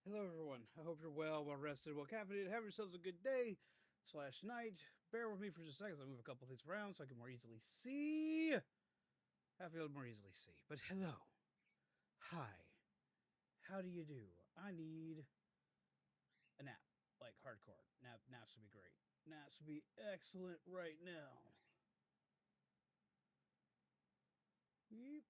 Hello, everyone. I hope you're well rested, well caffeinated. Have yourselves a good day slash night. Bear with me for just a second. I'll move a couple things around so I can more easily see. I feel more easily see. But hello. Hi. How do you do? I need a nap. Like hardcore. Naps would be great. Naps would be excellent right now. Yep.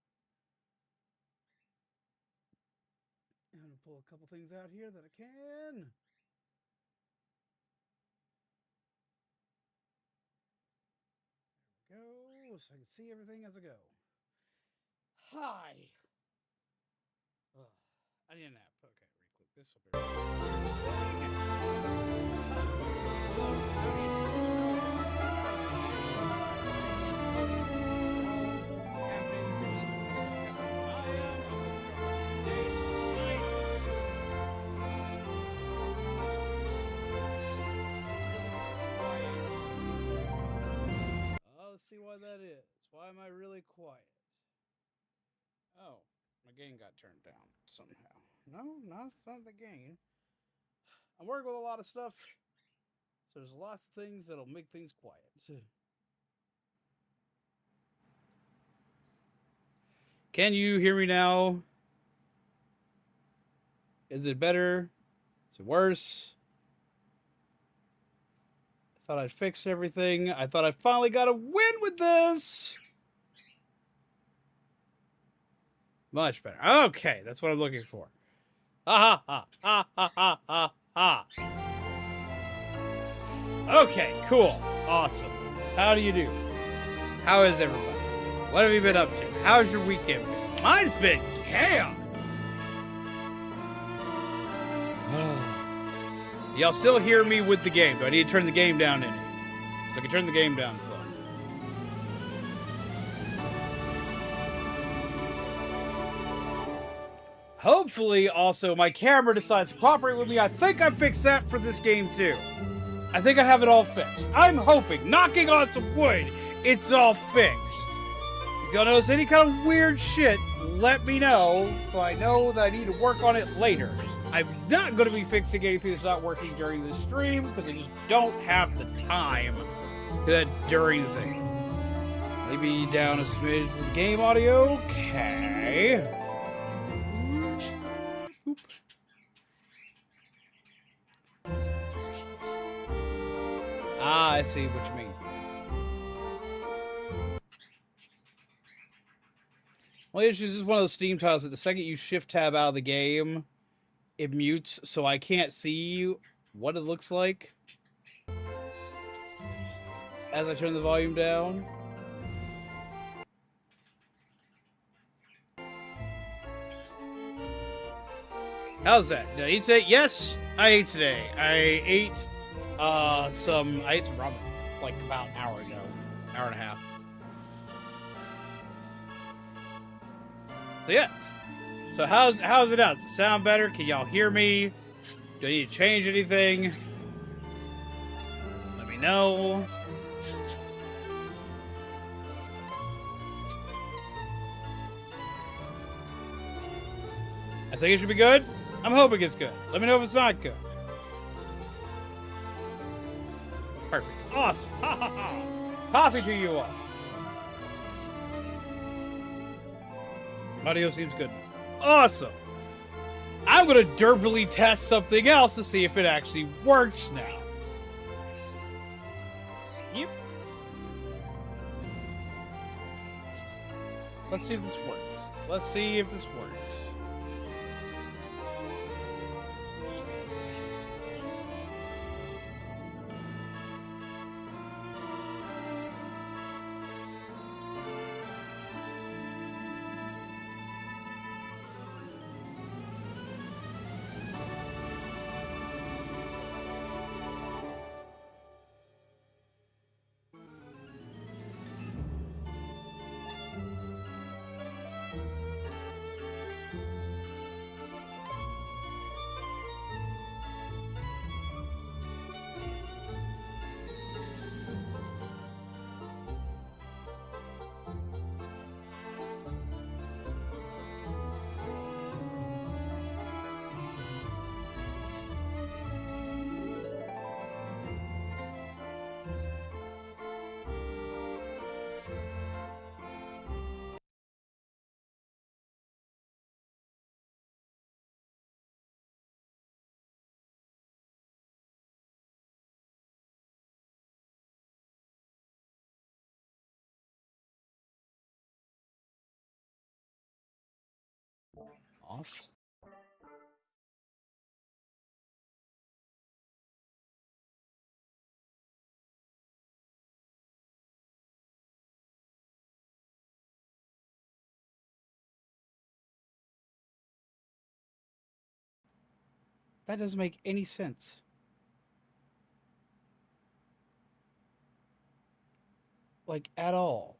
I'm going to pull a couple things out here that I can. There we go. So I can see everything as I go. Hi. Ugh. I need a nap. Okay, right click this will be Oh, let's see why that is. Why am I really quiet? Oh, my gain got turned down somehow. No, it's not the gain. I'm working with a lot of stuff, so there's lots of things that'll make things quiet. Can you hear me now? Is it better? Is it worse? I thought I'd fixed everything. I thought I finally got a win with this. Much better. Okay, that's what I'm looking for. Ha ha ha ha ha ha ha. Okay, cool. Awesome. How do you do? How is everybody? What have you been up to? How's your weekend been? Mine's been chaos. Y'all still hear me with the game? Do I need to turn the game down any? So I can turn the game down some. Hopefully, also, my camera decides to cooperate with me. I think I fixed that for this game, too. I think I have it all fixed. I'm hoping, knocking on some wood, it's all fixed. If y'all notice any kind of weird shit, let me know, so I know that I need to work on it later. I'm not going to be fixing anything that's not working during this stream, because I just don't have the time during the thing. Maybe down a smidge with game audio. Okay. Oop. Ah, I see what you mean. Well, it's just one of those Steam titles that the second you shift tab out of the game, it mutes, so I can't see what it looks like as I turn the volume down. How's that? Did I eat today? Yes, I ate today. I ate some ramen like about an hour ago, hour and a half. So yes. So how's it out? Does it sound better? Can y'all hear me? Do I need to change anything? Let me know. I think it should be good. I'm hoping it's good. Let me know if it's not good. Perfect. Awesome. Ha ha ha. Coffee to you all. Audio seems good. Awesome. I'm going to derpily test something else to see if it actually works now. Yep. Let's see if this works. Let's see if this works. off. That doesn't make any sense. Like, at all.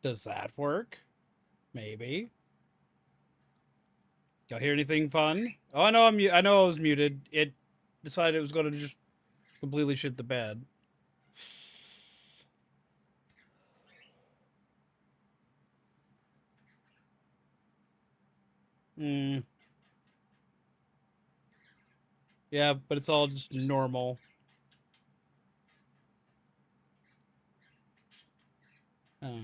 Does that work? Maybe. Y'all hear anything fun? Oh, I know I know I was muted. It decided it was going to just completely shit the bed. Hmm. Yeah, but it's all just normal. Oh.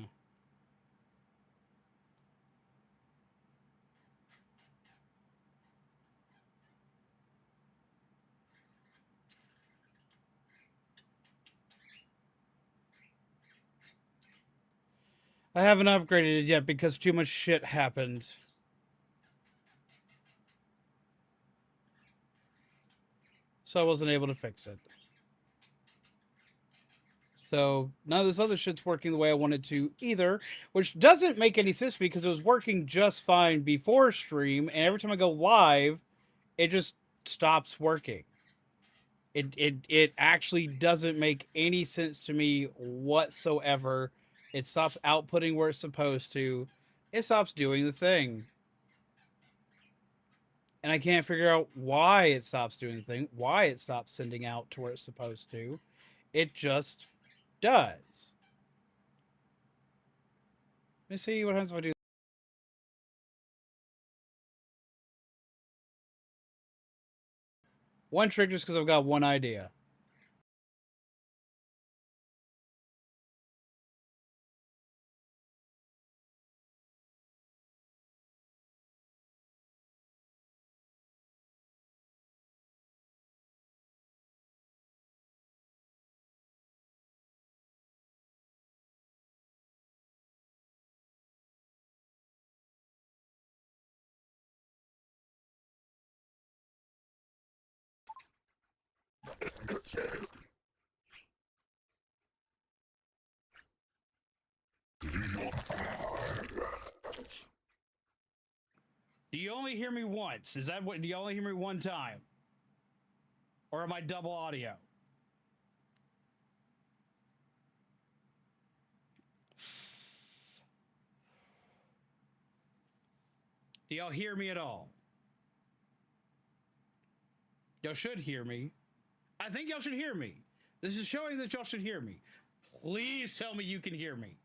I haven't upgraded it yet because too much shit happened. So I wasn't able to fix it. So none of this other shit's working the way I wanted to either, which doesn't make any sense because it was working just fine before stream, and every time I go live, it just stops working. It actually doesn't make any sense to me whatsoever. It stops outputting where it's supposed to. It stops doing the thing. And I can't figure out why it stops doing the thing, why it stops sending out to where it's supposed to. It just does. Let me see what happens if I do. One trick just because I've got one idea. Do you only hear me once? Is that what? Do you only hear me one time? Or am I double audio? Do y'all hear me at all? Y'all should hear me. I think y'all should hear me. This is showing that y'all should hear me. Please tell me you can hear me.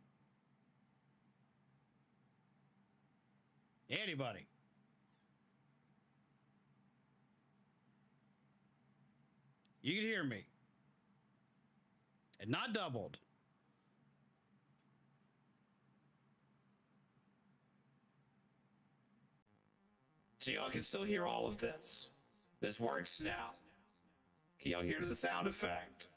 Anybody? You can hear me. And not doubled. So y'all can still hear all of this. This works now. Can y'all hear the sound effect?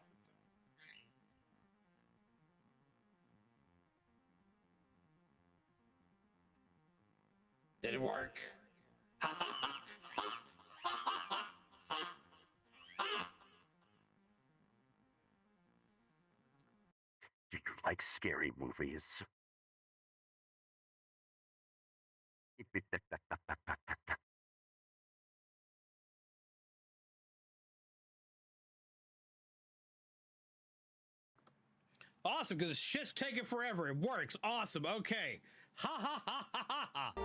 Did it work? Do you like scary movies? Awesome, because shit's taking forever. It works. Awesome. Okay. Ha ha ha ha ha ha. Ha ha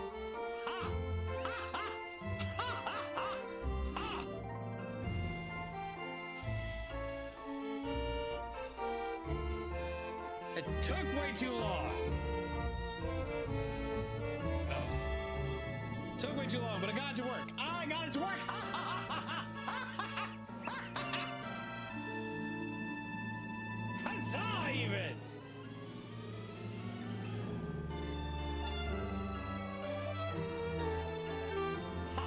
ha ha ha ha. It took way too long. Oh. It took way too long, but I got it to work. I got it to work. Ha ha ha ha ha. Huzzah, even! Ha.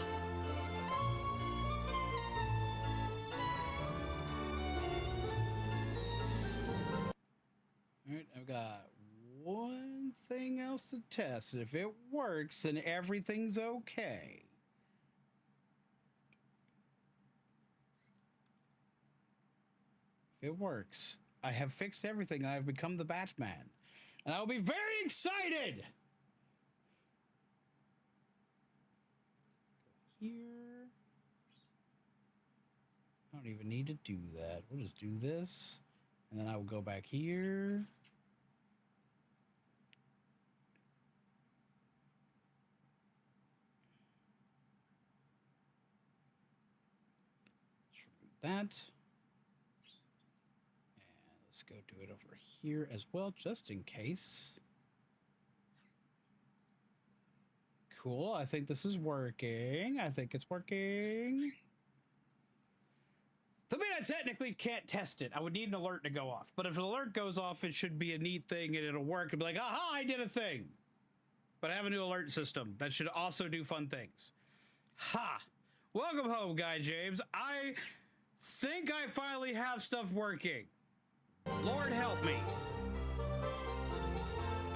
Alright, I've got one thing else to test, and if it works, then everything's okay. If it works, I have fixed everything and I've become the Batman. And I will be very excited! Here. I don't even need to do that. We'll just do this. And then I will go back here. Let's remove that. Let's go do it over here as well, just in case. Cool. I think this is working. I think it's working. So I mean, I technically can't test it. I would need an alert to go off. But if an alert goes off, it should be a neat thing and it'll work. It'll be like, aha, I did a thing. But I have a new alert system that should also do fun things. Ha! Welcome home, Guy James. I think I finally have stuff working. Lord help me.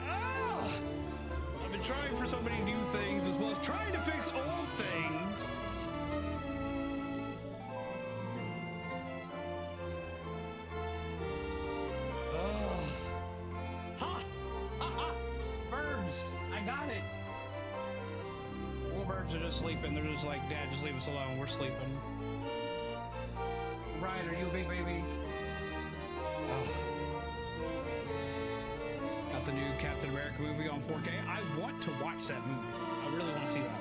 Ah! I've been trying for so many new things as well as trying to fix old things. Oh. Ha! Ha ha! Burbs! I got it! Little burbs are just sleeping. They're just like, Dad, just leave us alone. We're sleeping. Ryan, are you a big baby? Got the new Captain America movie on 4K. I want to watch that movie. I really want to see that one.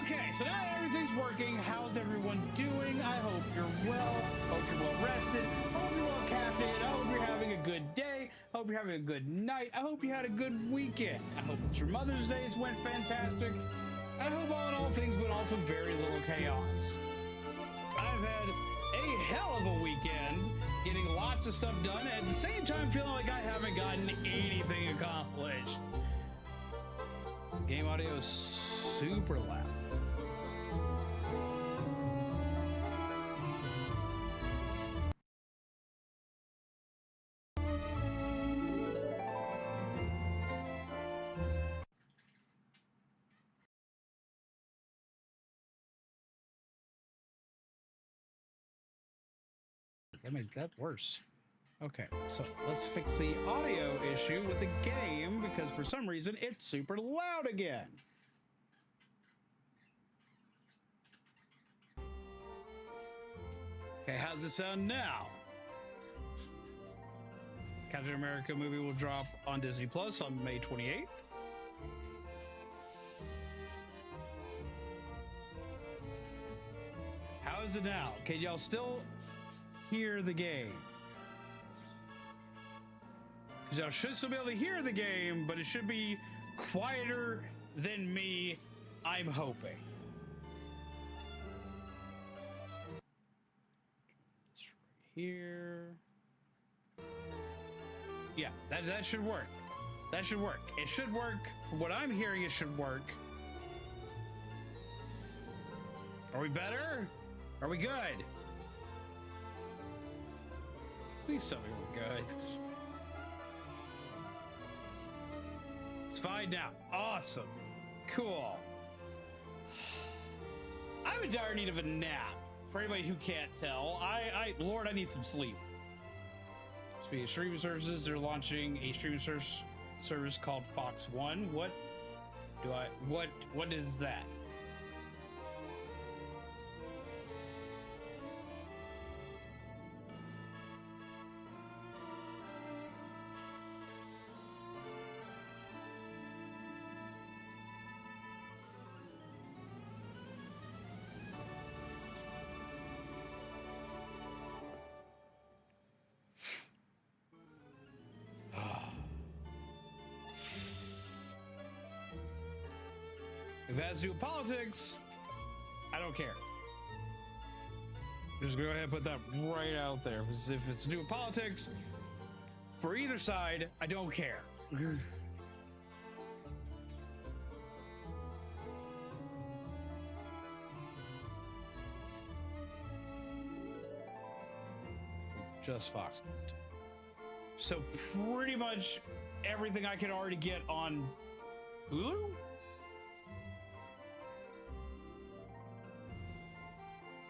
Okay, so now that everything's working, how's everyone doing? I hope you're well. Hope you're well rested. Hope you're well caffeinated. I hope you're having a good day. Hope you're having a good night. I hope you had a good weekend. I hope that your Mother's Days went fantastic. I hope all in all things went off with very little chaos. I've had a hell of a weekend, getting lots of stuff done, and at the same time feeling like I haven't gotten anything accomplished. Game audio is super loud. that made that worse. Okay, so let's fix the audio issue with the game because for some reason it's super loud again. Okay, how's it sound now? Captain America movie will drop on Disney Plus on May 28th. How is it now? Can y'all still hear the game? Because y'all should still be able to hear the game, but it should be quieter than me, I'm hoping. It's right here. Yeah, that should work. That should work. It should work. From what I'm hearing, it should work. Are we better? Are we good? Please tell me we're good. It's fine now. Awesome. Cool. I'm in dire need of a nap. For anybody who can't tell, Lord, I need some sleep. Speaking of streaming services, they're launching a streaming service called Fox One. What is that? If it has to do with politics, I don't care. Just go ahead and put that right out there. If it's to do with politics, for either side, I don't care. Just Fox content. So pretty much everything I can already get on Hulu?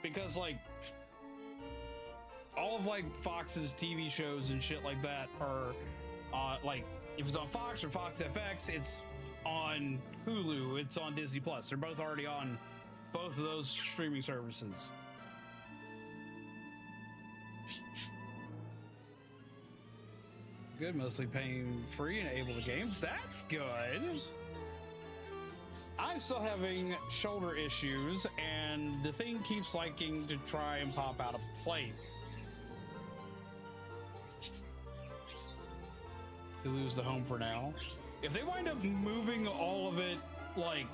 Because like all of like Fox's TV shows and shit like that are like if it's on Fox or Fox FX, it's on Hulu, it's on Disney Plus. They're both already on both of those streaming services. Good, mostly paying free and able to games. That's good. I'm still having shoulder issues, and the thing keeps liking to try and pop out of place. Hulu's the home for now. If they wind up moving all of it, like,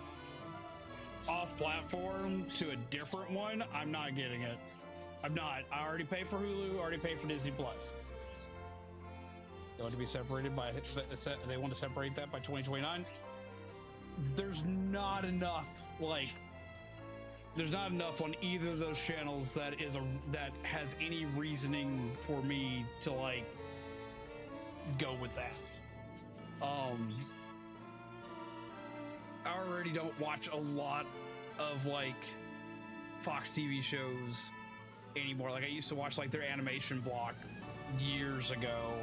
off-platform to a different one, I'm not getting it. I'm not. I already pay for Hulu, already pay for Disney Plus. They want to be separated by, they want to separate that by 2029. There's not enough, like, there's not enough on either of those channels that has any reasoning for me to like go with that. I already don't watch a lot of like Fox TV shows anymore. Like I used to watch like their animation block years ago,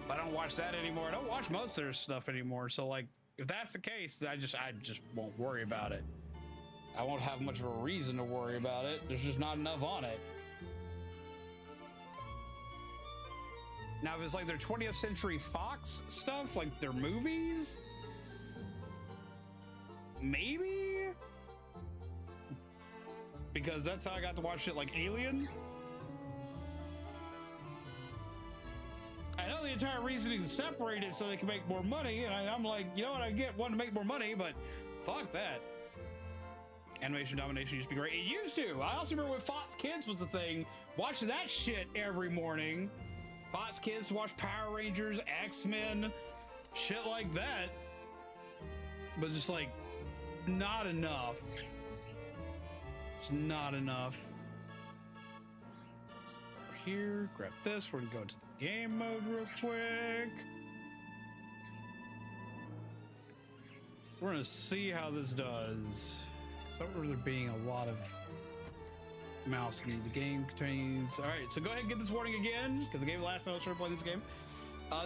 but I don't watch that anymore. I don't watch most of their stuff anymore. So like, if that's the case, I just won't worry about it. I won't have much of a reason to worry about it. There's just not enough on it. Now, if it's like their 20th Century Fox stuff, like their movies, maybe? Because that's how I got to watch shit like Alien. I know the entire reasoning to separate it so they can make more money, and I'm like, you know what, I get one to make more money, but fuck that. Animation domination used to be great. It used to. I also remember when Fox Kids was a thing, watching that shit every morning. Fox Kids, watch Power Rangers, X-Men, shit like that. But just like, not enough. It's not enough. Here, grab this. We're gonna go to the game mode real quick. We're gonna see how this does. So I remember there being a lot of mouse need. The game contains... All right, so go ahead and get this warning again, because the game last time I started playing this game.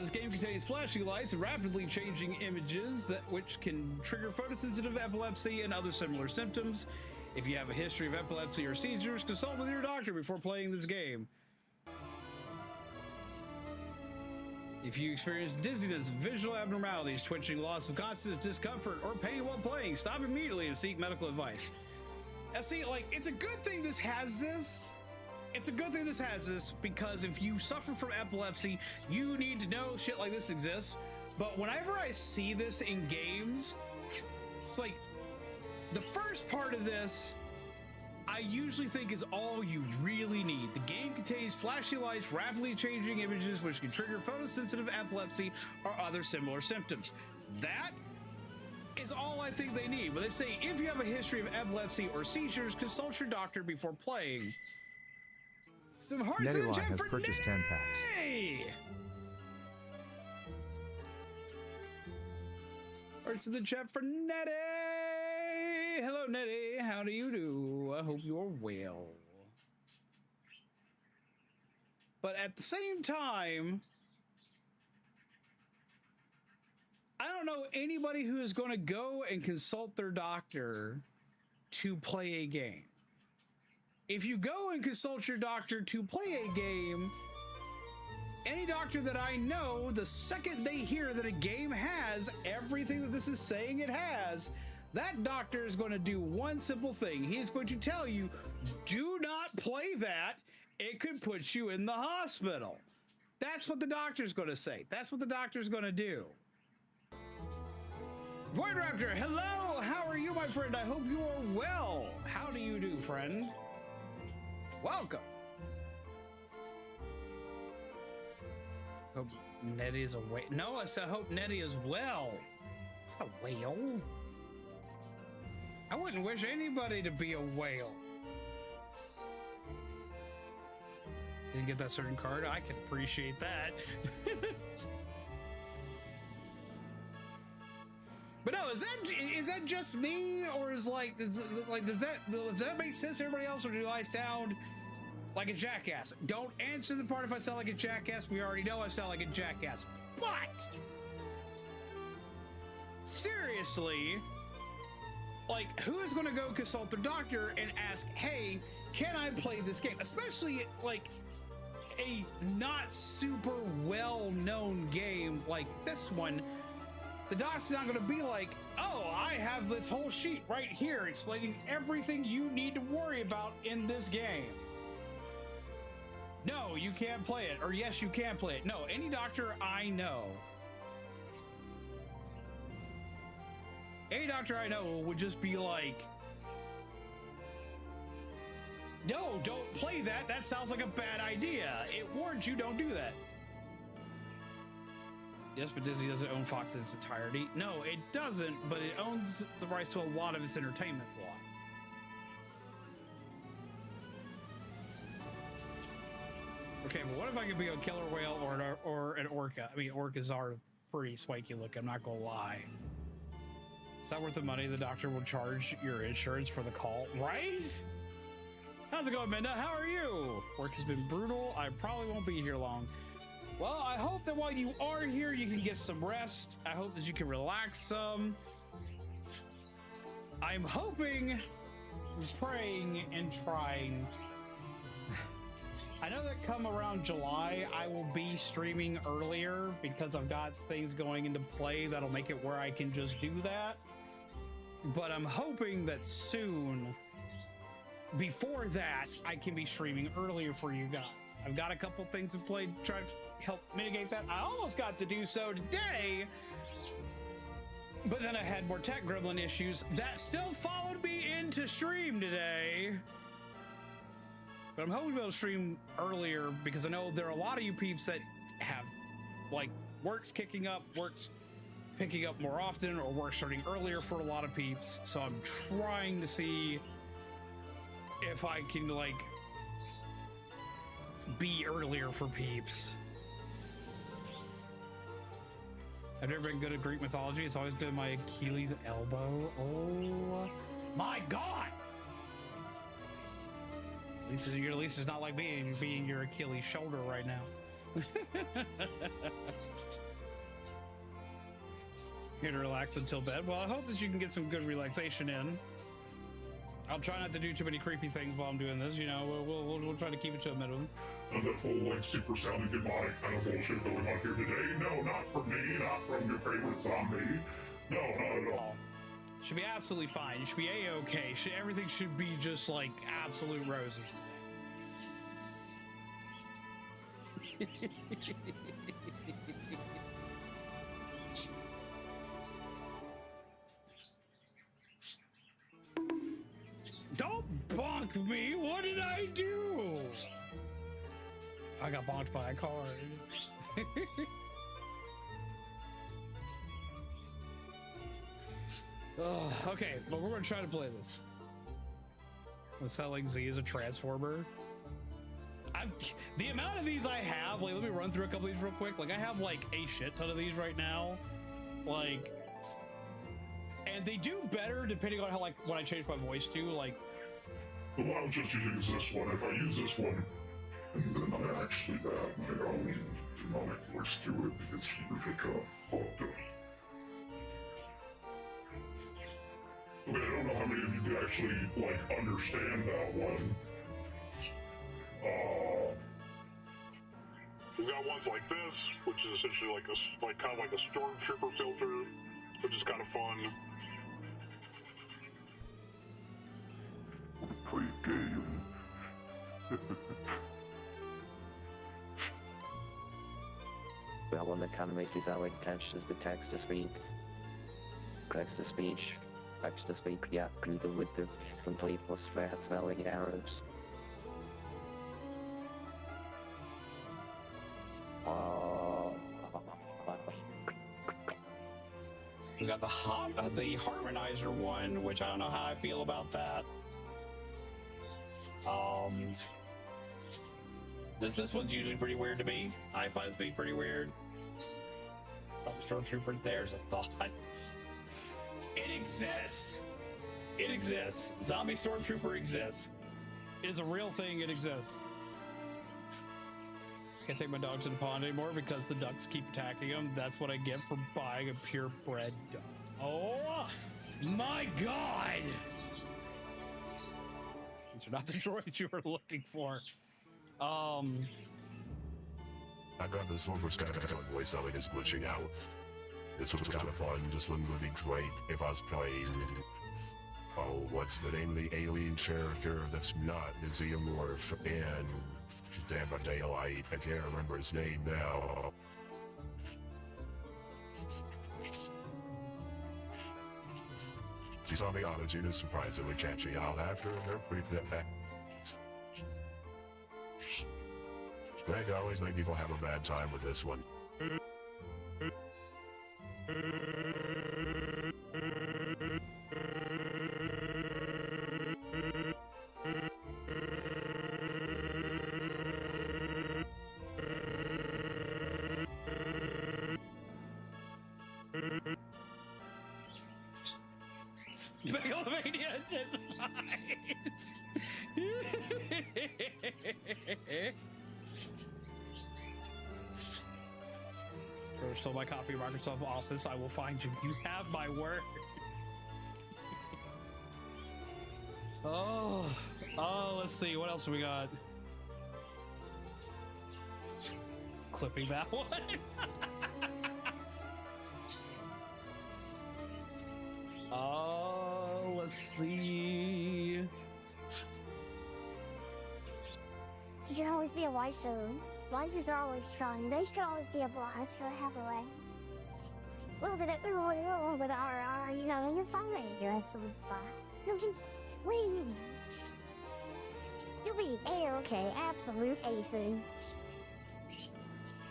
This game contains flashing lights and rapidly changing images which can trigger photosensitive epilepsy and other similar symptoms. If you have a history of epilepsy or seizures, consult with your doctor before playing this game. If you experience dizziness, visual abnormalities, twitching, loss of consciousness, discomfort, or pain while playing, stop immediately and seek medical advice. Now see, like, it's a good thing this has this. It's a good thing this has this, because if you suffer from epilepsy, you need to know shit like this exists. But whenever I see this in games, it's like, the first part of this, I usually think is all you really need. The game contains flashy lights, rapidly changing images, which can trigger photosensitive epilepsy or other similar symptoms. That is all I think they need. But they say, if you have a history of epilepsy or seizures, consult your doctor before playing. Some hearts in the chat for purchased 10 packs. Hearts in the chat for Nettie. Hello, Nettie. How do you do? I hope you're well. But at the same time, I don't know anybody who is going to go and consult their doctor to play a game. If you go and consult your doctor to play a game, any doctor that I know, the second they hear that a game has everything that this is saying it has, that doctor is going to do one simple thing. He is going to tell you, do not play that. It could put you in the hospital. That's what the doctor's going to say. That's what the doctor's going to do. Void Raptor, hello. How are you, my friend? I hope you are well. How do you do, friend? Welcome. Hope Nettie is away. No, I said hope Nettie is well. A whale? I wouldn't wish anybody to be a whale. Didn't get that certain card. I can appreciate that. But no, is that just me, or does that make sense to everybody else, or do I sound like a jackass? Don't answer the part if I sound like a jackass. We already know I sound like a jackass. But seriously, like, who is going to go consult their doctor and ask, hey, can I play this game? Especially like a not super well-known game like this one. The doc's not going to be like, oh, I have this whole sheet right here explaining everything you need to worry about in this game. No, you can't play it. Or yes, you can play it. No, any doctor I know, would just be like, no, don't play that. That sounds like a bad idea. It warns you, don't do that. Yes, but Disney doesn't own Fox in its entirety. No, it doesn't, but it owns the rights to a lot of its entertainment block. Okay, but what if I could be a killer whale or an orca? I mean, orcas are pretty swanky looking, I'm not gonna lie. Is that worth the money the doctor will charge your insurance for the call? Right? How's it going, Minda? How are you? Work has been brutal. I probably won't be here long. Well, I hope that while you are here, you can get some rest. I hope that you can relax some. I'm hoping, praying, and trying. I know that come around July, I will be streaming earlier because I've got things going into play that'll make it where I can just do that. But I'm hoping that soon, before that, I can be streaming earlier for you guys. I've got a couple things in play to try to help mitigate that. I almost got to do so today, but then I had more tech gremlin issues that still followed me into stream today. But I'm hoping to be able to stream earlier because I know there are a lot of you peeps that have, like, work's kicking up, work's picking up more often, or work starting earlier for a lot of peeps. So I'm trying to see if I can, like, be earlier for peeps. I've never been good at Greek mythology. It's always been my Achilles elbow. Oh my God! At least it's not like being your Achilles shoulder right now. Here to relax until bed. Well, I hope that you can get some good relaxation in. I'll try not to do too many creepy things while I'm doing this. You know, we'll try to keep it to a minimum. And that whole like super sounding demonic kind of bullshit going on here today. No, not from me, not from your favorite zombie. No, not at all. Should be absolutely fine. You should be a-okay. Everything should be just like absolute roses today. Don't bonk me! What did I do? I got bonked by a car. Okay, but we're gonna try to play this. What's that, like Z is a transformer? The amount of these I have, like, let me run through a couple of these real quick. Like, I have like a shit ton of these right now. Like, and they do better depending on how, like, what I change my voice to, like. The one I was just using is this one. If I use this one, and then I actually add my own demonic voice to it, it's really kind of fucked up. Okay, I don't know how many of you can actually, like, understand that one. We've got ones like this, which is essentially like kind of like a stormtrooper filter, which is kind of fun. Play game. Well, one that kind of makes how it catches the text to speak. Text to speech. Text to speak, yeah, Google with the complete plus fast spelling errors. We got the harmonizer one, which I don't know how I feel about that. This one's usually pretty weird to me. I find this to be pretty weird. Stormtrooper, there's a thought. It exists. It exists. Zombie Stormtrooper exists. It is a real thing. It exists. Can't take my dog to the pond anymore because the ducks keep attacking them. That's what I get for buying a purebred duck. Oh my god! These are not the droids you were looking for. I got this over Skype voice selling is glitching out. This was kind of fun. This one would be great if I was playing. Oh, what's the name of the alien character that's not the Xenomorph and damn a daylight? I can't remember his name now. She saw me on a June is surprisingly catchy. I'll have to interpret that. I always make people have a bad time with this one. Megalomania intensifies. Trevor stole my copy of Microsoft Office. I will find you. You have my word. Oh, let's see. What else we got? Clipping that one. Oh, let's see. You should always be a wise soul. Life is always fun. There should always be a blast to have a way. Well, did it go with our, you know, you're fine. You're absolutely fine. No, please. You'll be A-okay. Absolute aces.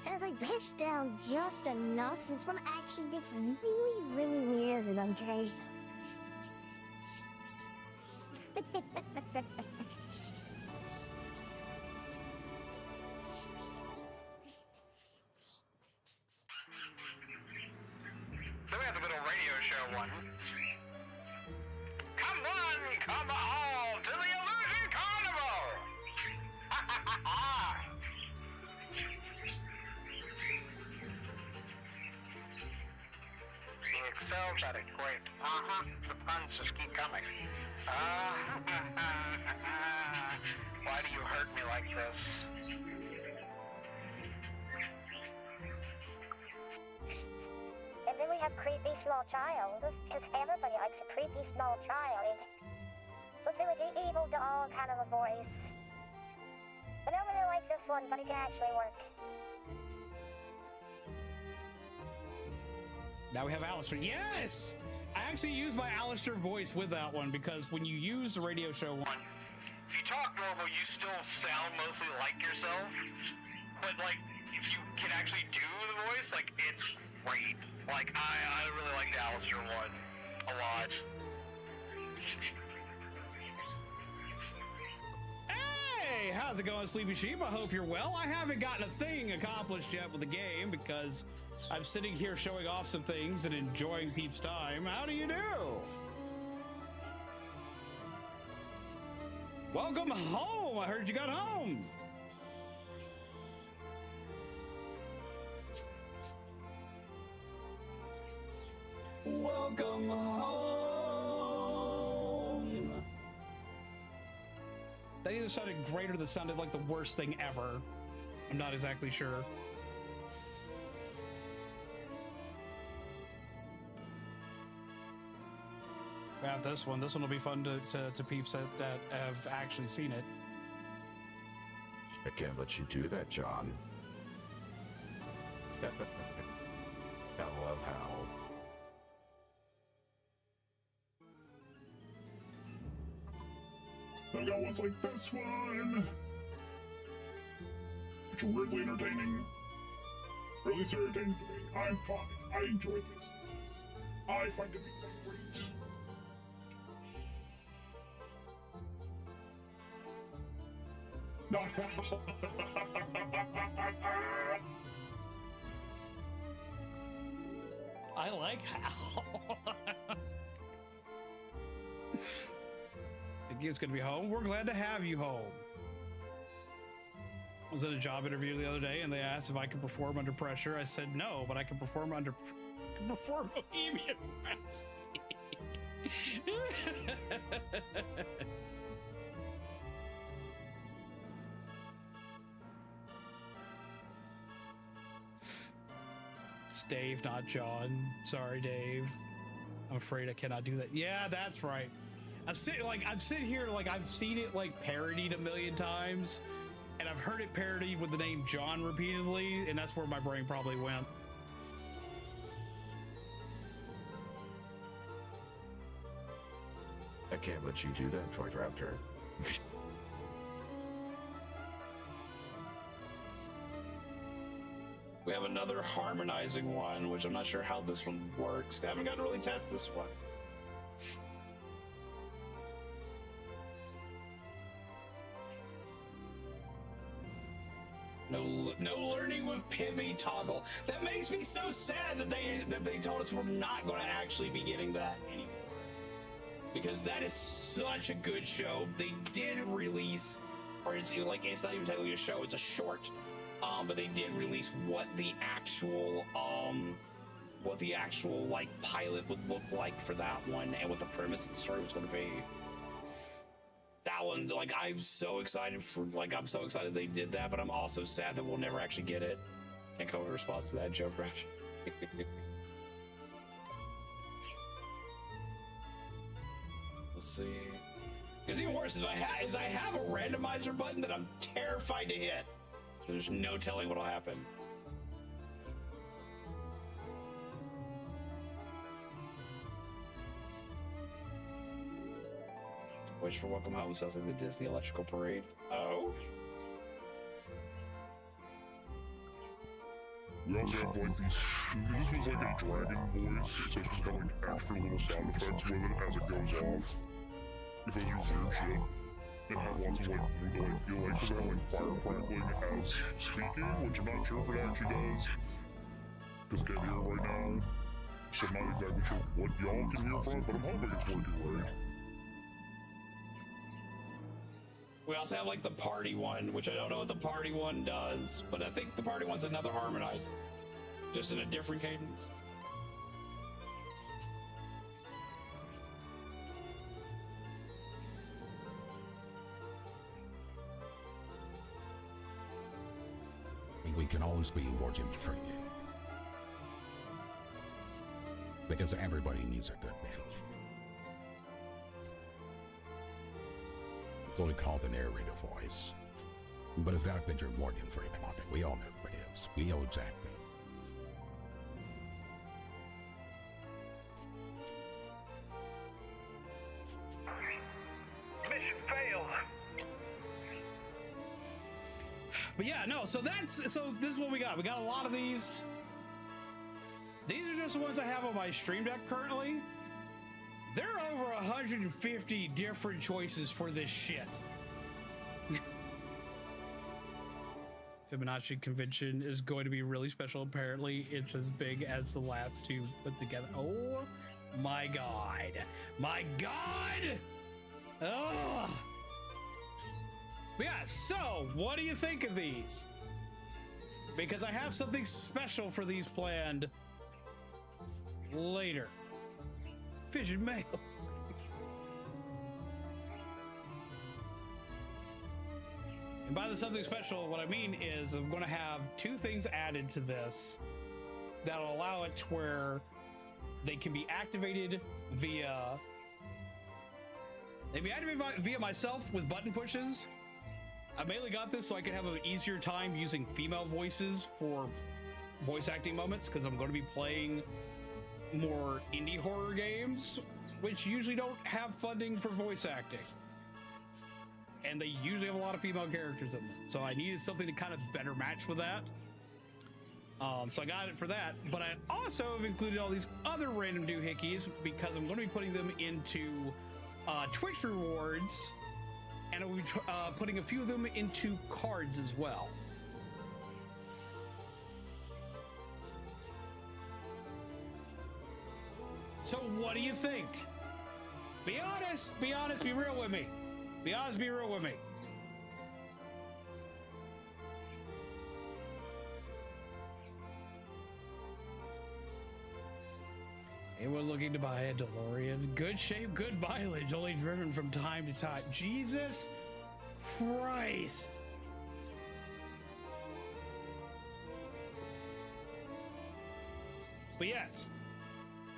As I pitch down just enough, this one actually gets really, really weird and okay. Then we have the little radio show one. Come one, come all to the Illusion Carnival! yourselves at it. Great. The puns just keep coming. Why do you hurt me like this? And then we have creepy small child, because everybody likes a creepy small child. So see, with the evil doll kind of a voice. But I don't really like this one, but it can actually work. Now we have Alistair. Yes! I actually use my Alistair voice with that one because when you use the radio show one, If you talk normal, you still sound mostly like yourself. But like, if you can actually do the voice, like, it's great. Like, I really like the Alistair one a lot. Hey, how's it going, Sleepy Sheep? I hope you're well. I haven't gotten a thing accomplished yet with the game because I'm sitting here showing off some things and enjoying Peep's time. How do you do? Welcome home. I heard you got home. Welcome home. That either sounded great or that sounded like the worst thing ever. I'm not exactly sure. We have this one. This one will be fun to peeps that have actually seen it. I can't let you do that, John. I love how. I got ones like this one, which are weirdly entertaining. Or at least they're entertaining to me. I'm fine. I enjoy this. I find it great. I like how. It's gonna be home. We're glad to have you home. I was at a job interview the other day and they asked if I could perform under pressure. I said no, but I can perform Bohemian Rhapsody. It's Dave, not John. Sorry, Dave. I'm afraid I cannot do that. Yeah, that's right. I'm sitting here like I've seen it like parodied a million times, and I've heard it parodied with the name John repeatedly, and that's where my brain probably went. I can't let you do that, Droid Raptor. We have another harmonizing one, which I'm not sure how this one works. I haven't got to really test this one. No learning with Pibby Toggle. That makes me so sad that they told us we're not going to actually be getting that anymore. Because that is such a good show. They did release, or it's not even technically a show, it's a short. But they did release what the actual like pilot would look like for that one, and what the premise and story was going to be. That one, like, I'm so excited they did that, but I'm also sad that we'll never actually get it. Can't come with a response to that joke, right? Let's see. It's even worse is I have a randomizer button that I'm terrified to hit. There's no telling what'll happen. Wish for Welcome Home sounds like the Disney Electrical Parade. Oh? We also have like these. This was like a dragon voice, so it's just got like extra little sound effects with it as it goes off. If it was weird shit. It has lots of like something like fire crackling as speaking, which I'm not sure if it actually does. Because I can't hear it right now. So I'm not exactly sure what y'all can hear from it, but I'm hoping it's working right. We also have like the party one, which I don't know what the party one does, but I think the party one's another harmonizer, just in a different cadence. can always be origin free. Because everybody needs a good meal. It's only called an narrator voice. But if that been your origin free, we all know what it is. We know exactly. Mission failed. But yeah, no, so this is what we got. We got a lot of these. These are just the ones I have on my Stream Deck currently. There are over 150 different choices for this shit. Fibonacci convention is going to be really special. Apparently, it's as big as the last two put together. Oh my god. My god! Ugh. But yeah, so what do you think of these? Because I have something special for these planned later. Fidget mail. And by the something special, what I mean is I'm going to have two things added to this that'll allow it to where they can be activated via myself with button pushes. I mainly got this so I can have an easier time using female voices for voice acting moments, because I'm going to be playing more indie horror games, which usually don't have funding for voice acting. And they usually have a lot of female characters in them. So I needed something to kind of better match with that. So I got it for that. But I also have included all these other random doohickeys because I'm going to be putting them into Twitch rewards. And I'll be putting a few of them into cards as well. So what do you think? Be honest, be real with me. Be honest, be real with me. Anyone looking to buy a DeLorean? Good shape, good mileage, only driven from time to time. Jesus Christ. But yes,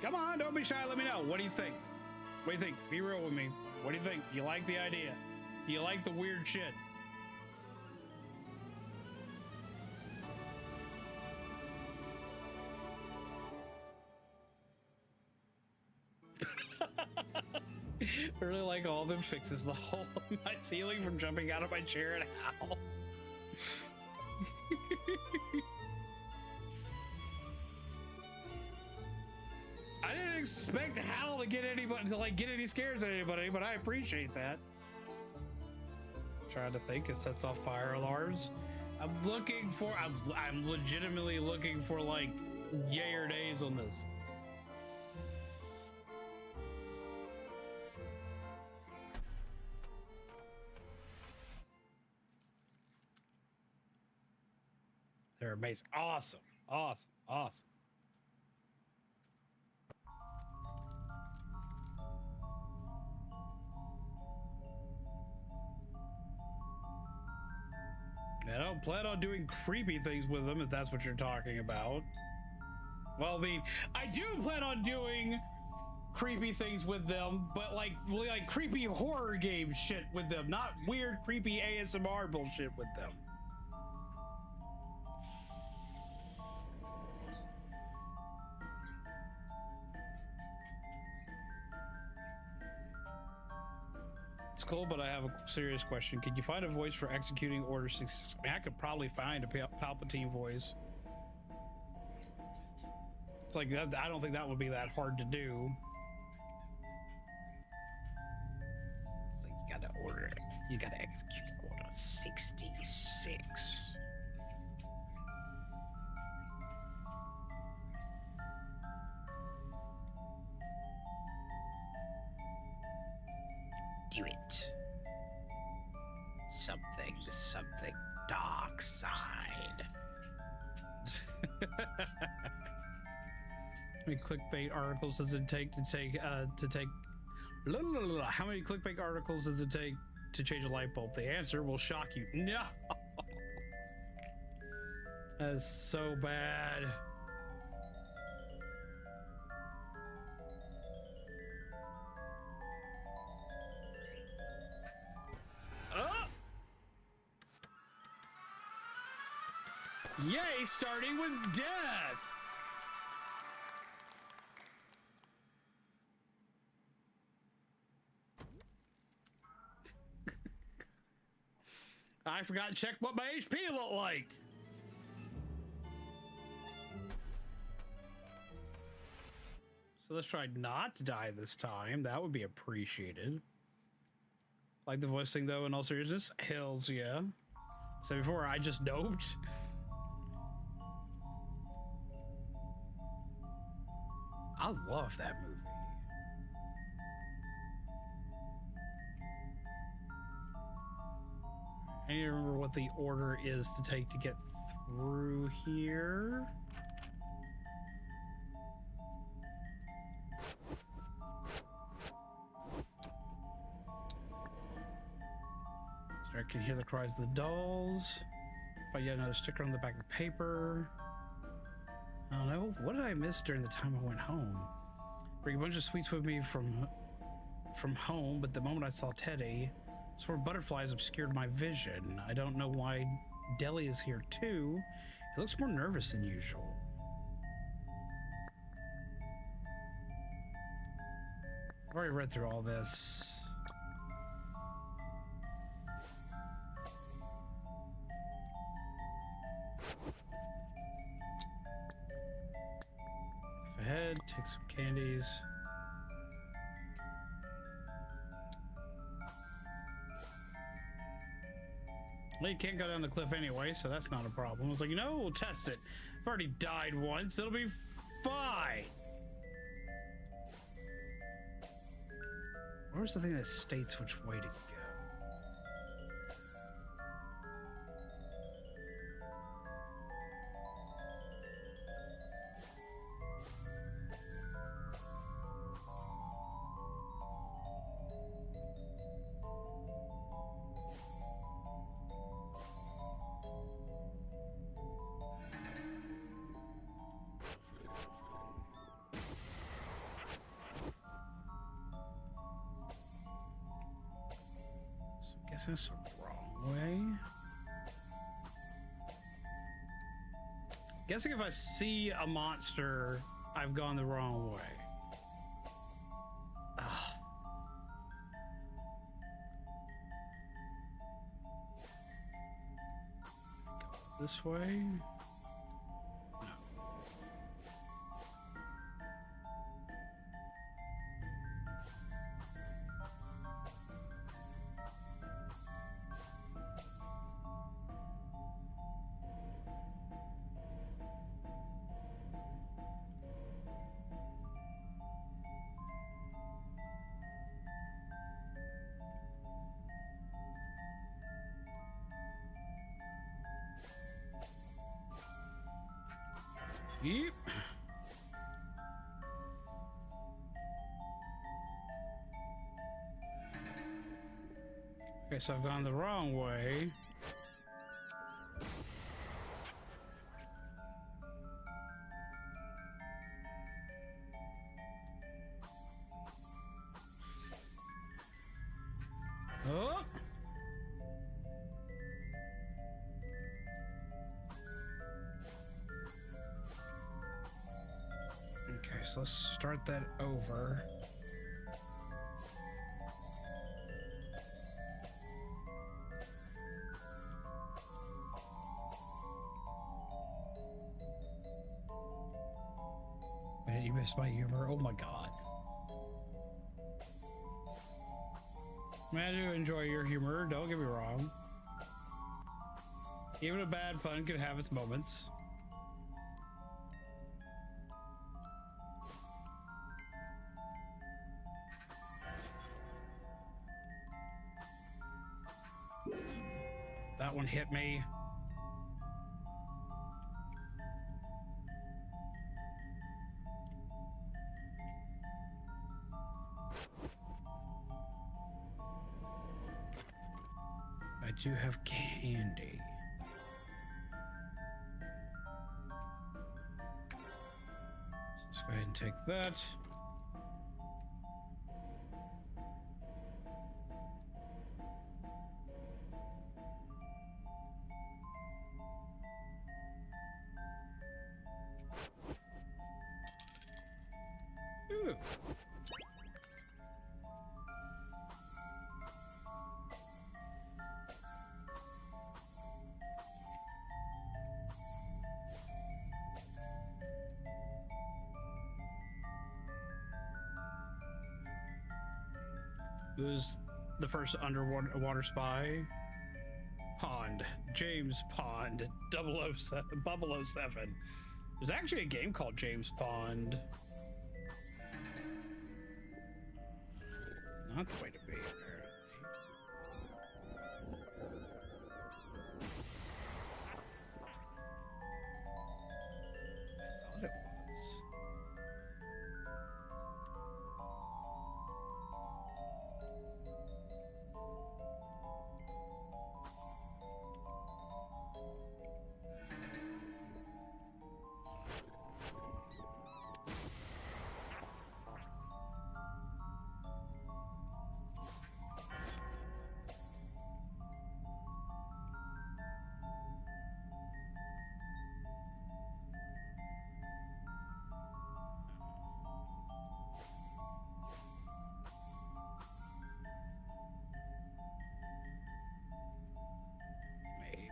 come on, don't be shy, let me know. What do you think? What do you think? Be real with me. What do you think? Do you like the idea? Do you like the weird shit? I really like all of them fixes the hole in my ceiling from jumping out of my chair and how. I didn't expect Hal to get anybody to get any scares at anybody, but I appreciate that. Trying to think, it sets off fire alarms. I'm legitimately looking for like yay or days on this. They're amazing. Awesome. Awesome. Awesome. I don't plan on doing creepy things with them, if that's what you're talking about. Well, I mean, I do plan on doing creepy things with them, but like creepy horror game shit with them, not weird, creepy ASMR bullshit with them. It's cool, but I have a serious question. Could you find a voice for executing Order 6? I could probably find a Palpatine voice. It's like that. I don't think that would be that hard to do. It's like you gotta execute Order 66. Do it. Something dark side. How many clickbait articles does it take to take how many clickbait articles does it take to change a light bulb? The answer will shock you. No. That is so bad. Oh! Yay, starting with death! I forgot to check what my HP looked like. So let's try not to die this time. That would be appreciated. Like the voice thing though, in all seriousness, hells yeah. So before I just doped. I love that movie. I need to remember what the order is to take to get through here. So I can hear the cries of the dolls. Find yet another sticker on the back of the paper. I don't know. What did I miss during the time I went home? Bring a bunch of sweets with me from home, but the moment I saw Teddy, sort of butterflies obscured my vision. I don't know why Deli is here too. He looks more nervous than usual. I've already read through all this. Ahead, take some candies. Well, you can't go down the cliff anyway, so that's not a problem. I was like, you know, we'll test it. I've already died once. It'll be fine. Where's the thing that states which way to go? That's the wrong way. Guessing if I see a monster, I've gone the wrong way. Ugh. Go this way. Yep. Okay, so I've gone the wrong way. Oh! Okay, so let's start that over. Man, you missed my humor. Oh my god. Man, I do enjoy your humor, don't get me wrong. Even a bad pun can have its moments. That one hit me. I do have candy. Let's go ahead and take that. Ooh. Who's the first underwater spy? Pond. James Pond. 007. Bubble 07. There's actually a game called James Pond. Not the way to be, apparently. I thought it was.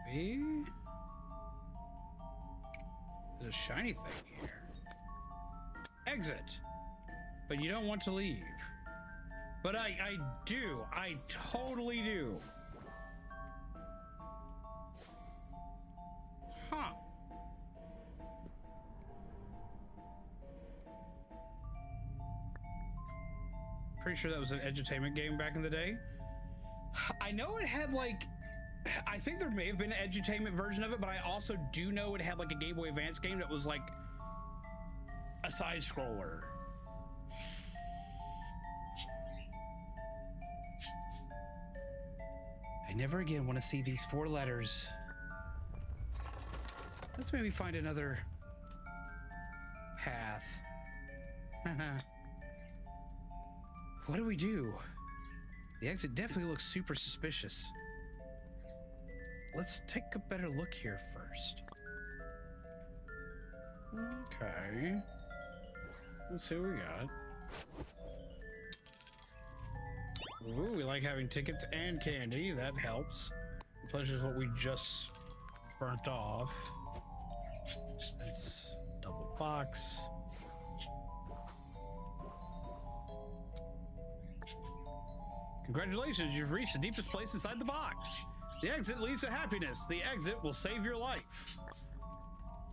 Maybe? There's a shiny thing here. Exit. But you don't want to leave. But I do. I totally do. Huh. Pretty sure that was an edutainment game back in the day. I know it had like, I think there may have been an edutainment version of it, but I also do know it had like a Game Boy Advance game that was like a side scroller. I never again want to see these 4 letters. Let's maybe find another path. What do we do? The exit definitely looks super suspicious. Let's take a better look here first. Okay. Let's see what we got. Ooh, we like having tickets and candy. That helps. Pleasure's what we just burnt off. It's double box. Congratulations, you've reached the deepest place inside the box. The exit leads to happiness. The exit will save your life.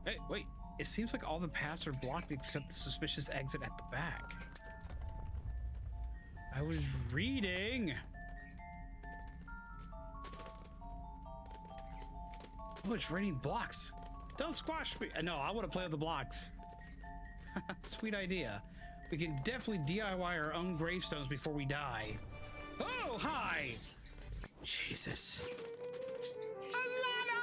Hey, wait. It seems like all the paths are blocked except the suspicious exit at the back. I was reading. Oh, it's raining blocks. Don't squash me. No, I want to play with the blocks. Sweet idea. We can definitely DIY our own gravestones before we die. Oh, hi. Jesus. Alanna!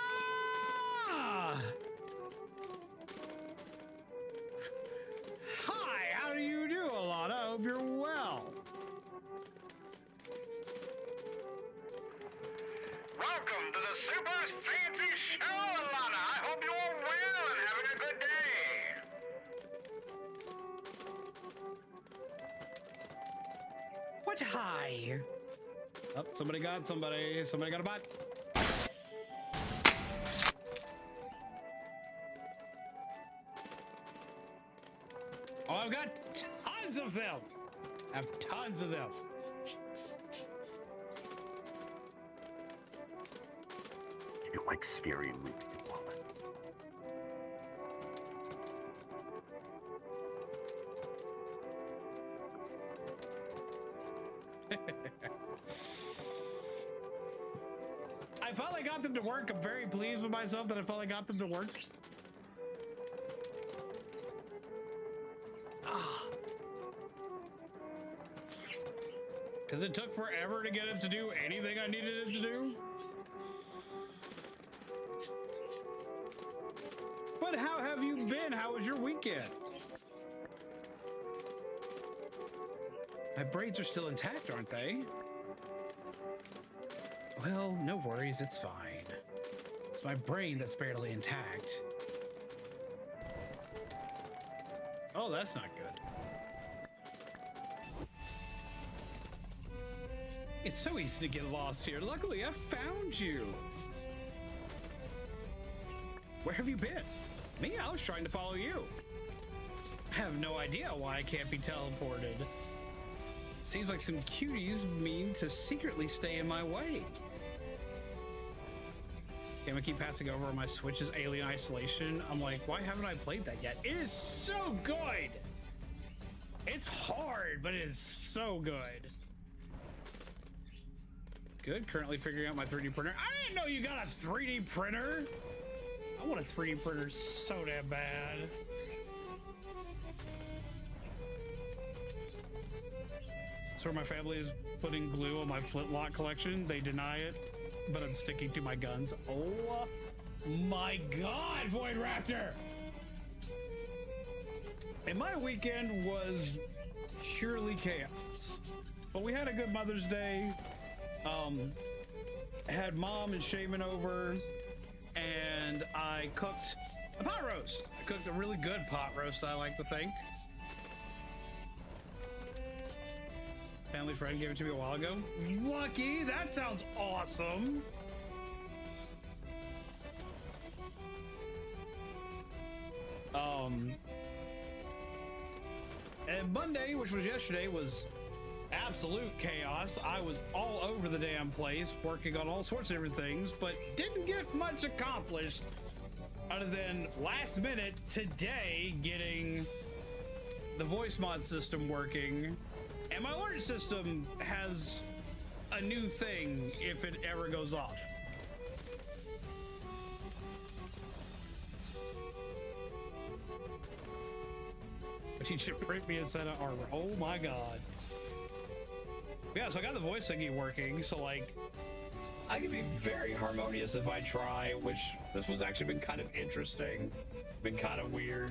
Hi, how do you do, Alanna? I hope you're well. Welcome to the super fancy show, Alanna. I hope you're all well and having a good day. What hi? Oh, somebody got a bot. Oh, I've got tons of them. I have tons of them. You like scary movies, woman. I finally got them to work. I'm very pleased with myself that I finally got them to work. Because it took forever to get it to do anything I needed it to do. But how have you been? How was your weekend? My braids are still intact, aren't they? Well, no worries, it's fine. It's my brain that's barely intact. Oh, that's not good. It's so easy to get lost here. Luckily, I found you. Where have you been? Me? I was trying to follow you. I have no idea why I can't be teleported. Seems like some cuties mean to secretly stay in my way. Okay, I'm gonna keep passing over on my Switch's Alien Isolation. I'm like, why haven't I played that yet? It is so good! It's hard, but it is so good. Good, currently figuring out my 3D printer. I didn't know you got a 3D printer! I want a 3D printer so damn bad. So my family is putting glue on my flintlock collection. They deny it, but I'm sticking to my guns. Oh my God, Void Raptor! And my weekend was purely chaos. But we had a good Mother's Day. Had Mom and Shaman over, and I cooked a pot roast. I cooked a really good pot roast, I like to think. Family friend gave it to me a while ago. Lucky, that sounds awesome. And Monday, which was yesterday, was absolute chaos. I was all over the damn place, working on all sorts of different things, but didn't get much accomplished other than last minute today getting the voice mod system working. And my alert system has a new thing if it ever goes off. But you should print me a set of armor. Oh my God. Yeah, so I got the voice thingy working, so like, I can be very harmonious if I try, which this one's actually been kind of interesting. Been kind of weird.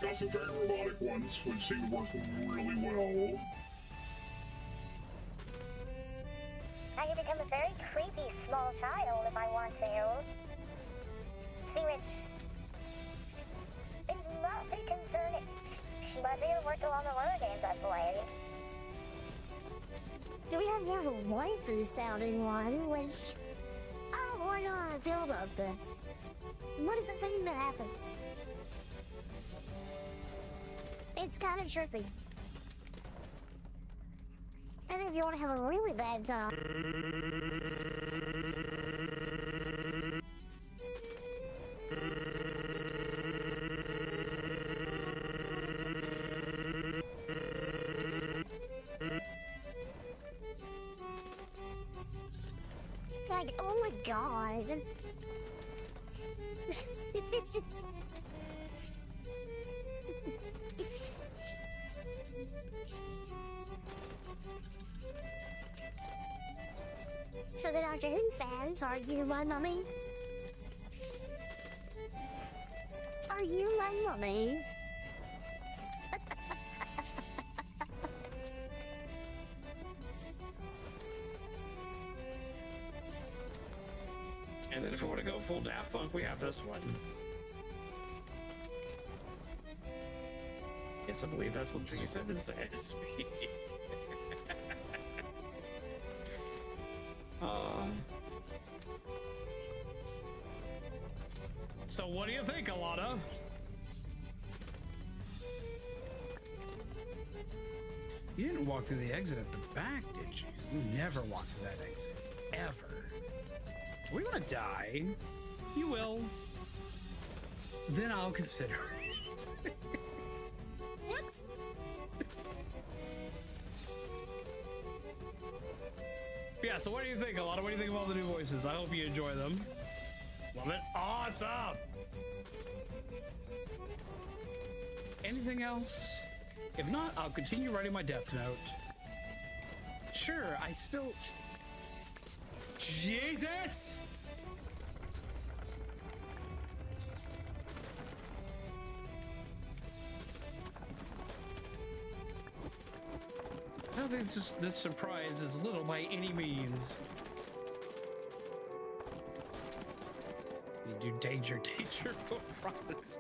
Got some very robotic ones, which seem to work really well. I can become a very creepy small child if I want to. See, which is not be concerning. But they work along the other games I played. Do we have a waifu sounding one, which... Oh, why not I feel about this? What is the thing that happens? It's kind of trippy. And if you want to have a really bad time... Like, oh my God. It's just... So the Doctor Who fans, are you my mummy? Are you my mummy? And then if I want to go full Daft Punk, we have this one. Yes, I believe that's what you said it says. So what do you think, Alanna? You didn't walk through the exit at the back, did you? You never walked through that exit. Ever. Are we gonna die? You will. Then I'll consider it. What? Yeah, so what do you think, Alanna? What do you think of all the new voices? I hope you enjoy them. Love it. Awesome! Anything else? If not, I'll continue writing my death note. Sure, I still... Jesus! don't think this surprise is little by any means. You do danger, go promise.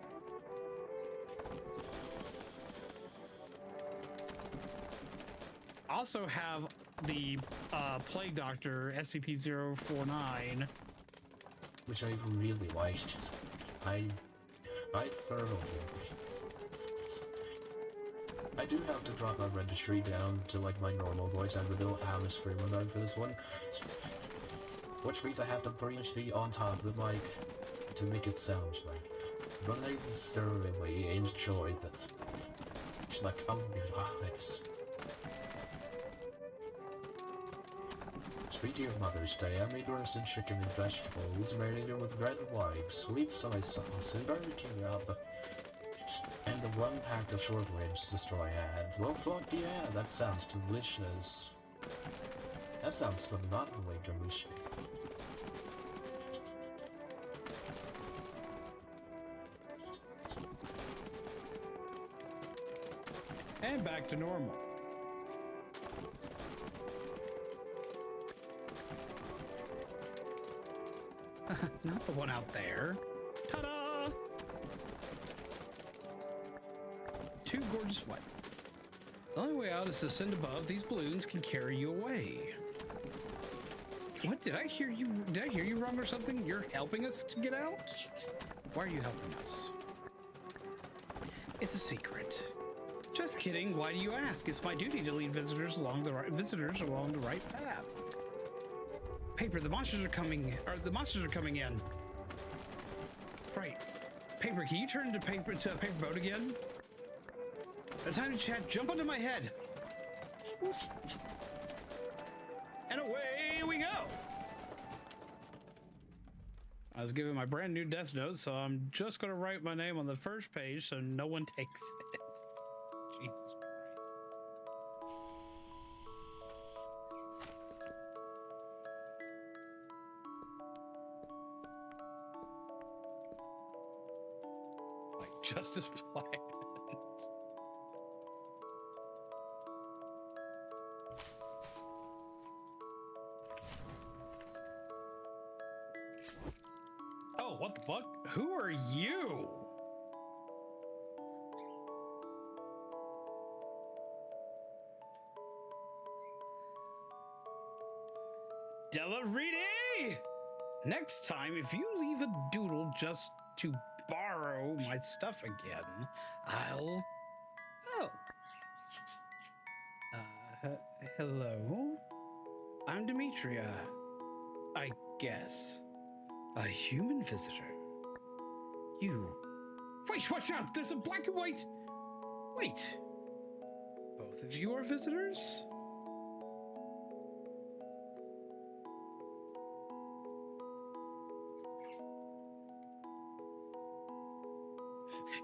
Also have the Plague Doctor SCP-049, which I really liked. I thoroughly enjoyed. I do have to drop my registry down to like my normal voice. I don't have a streamer mode for this one, which means I have to be on top of the mic to make it sound like. But I thoroughly enjoyed this. It's like, oh yes. Speaking of Mother's Day, I made roasted chicken and vegetables marinated with red wine, sweet soy sauce, and barbecue and the 1 pack of short ribs sister I had. Well, fuck yeah, that sounds delicious. That sounds phenomenally delicious. And back to normal. Not the one out there. Ta-da! 2 gorgeous white. The only way out is to ascend above. These balloons can carry you away. What, did I hear you wrong or something? You're helping us to get out? Why are you helping us? It's a secret. Just kidding. Why do you ask? It's my duty to lead visitors along the right path. Paper, the monsters are coming in. Right. Paper, can you turn to paper boat again? No time to chat. Jump onto my head. And away we go. I was given my brand new death note, so I'm just gonna write my name on the first page so no one takes it. Jesus Christ. Like Justice Planet. Oh, what the fuck? Who are you? Delariti! Next time, if you leave a doodle just to borrow my stuff again, I'll... Oh. Hello? I'm Demetria. I guess. A human visitor. You. Wait, watch out! There's a black and white. Wait. Both of you are visitors?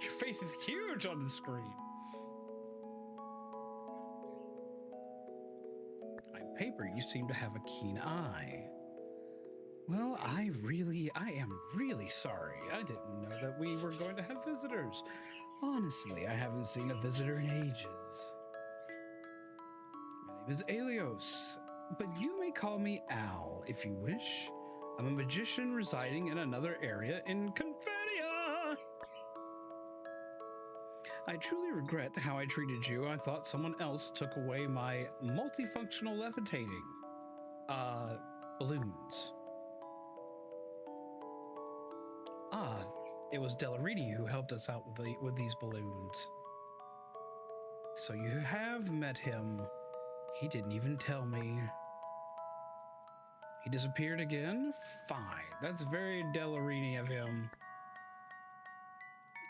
Your face is huge on the screen. On paper, you seem to have a keen eye. Well, I am really sorry. I didn't know that we were going to have visitors. Honestly, I haven't seen a visitor in ages. My name is Alios, but you may call me Al if you wish. I'm a magician residing in another area in Confedia. I truly regret how I treated you. I thought someone else took away my multifunctional levitating balloons. It was Delariti who helped us out with these balloons. So you have met him. He didn't even tell me. He disappeared again? Fine. That's very Delariti of him.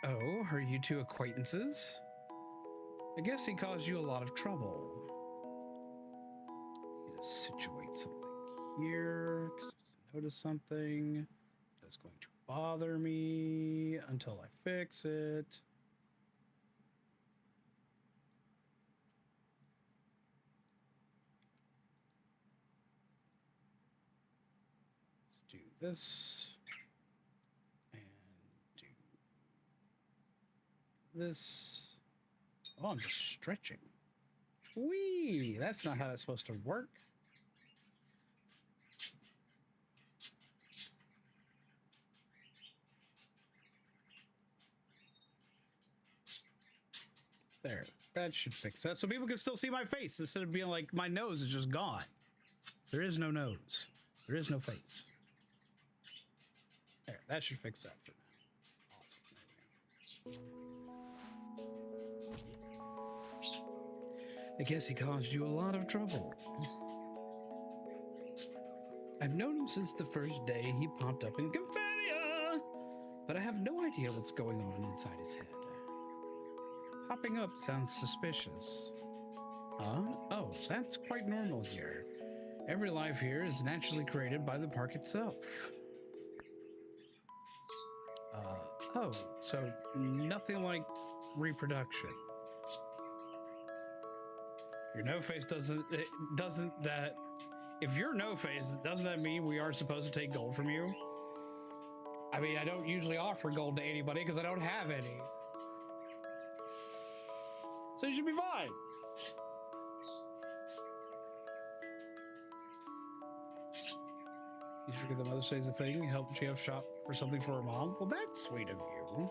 Oh, are you two acquaintances? I guess he caused you a lot of trouble. I need to situate something here, because I noticed something that's going to bother me until I fix it. Let's do this and do this. Oh, I'm just stretching. Whee! That's not how that's supposed to work. There. That should fix that. So people can still see my face instead of being like, my nose is just gone. There is no nose. There is no face. There. That should fix that for now. Awesome. I guess he caused you a lot of trouble. I've known him since the first day he popped up in Confadia, but I have no idea what's going on inside his head. Popping up sounds suspicious. Huh? Oh, that's quite normal here. Every life here is naturally created by the park itself. Oh, so nothing like reproduction. Your no-face doesn't that... If you're no-face, doesn't that mean we are supposed to take gold from you? I mean, I don't usually offer gold to anybody because I don't have any. So you should be fine. You forget that Mother's Day's a thing. Help Jeff shop for something for her mom. Well, that's sweet of you.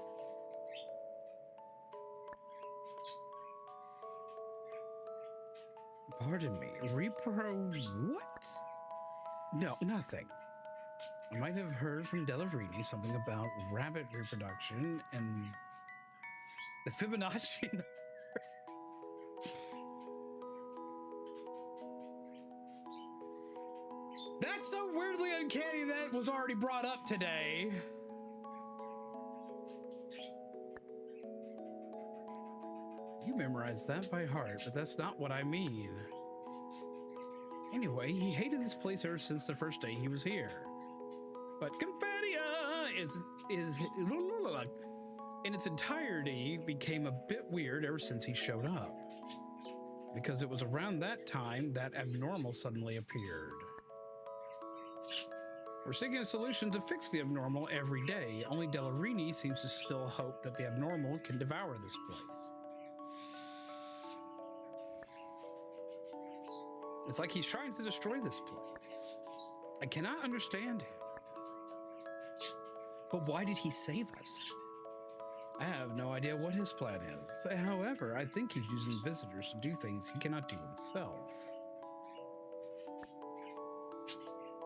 Pardon me. What? No, nothing. I might have heard from Delarini something about rabbit reproduction and the Fibonacci number. That's so weirdly uncanny that was already brought up today. You memorized that by heart, but that's not what I mean. Anyway, he hated this place ever since the first day he was here. But Confadia is in its entirety became a bit weird ever since he showed up. Because it was around that time that abnormal suddenly appeared. We're seeking a solution to fix the abnormal every day. Only Delarini seems to still hope that the abnormal can devour this place. It's like he's trying to destroy this place. I cannot understand him. But why did he save us? I have no idea what his plan is. However, I think he's using visitors to do things he cannot do himself.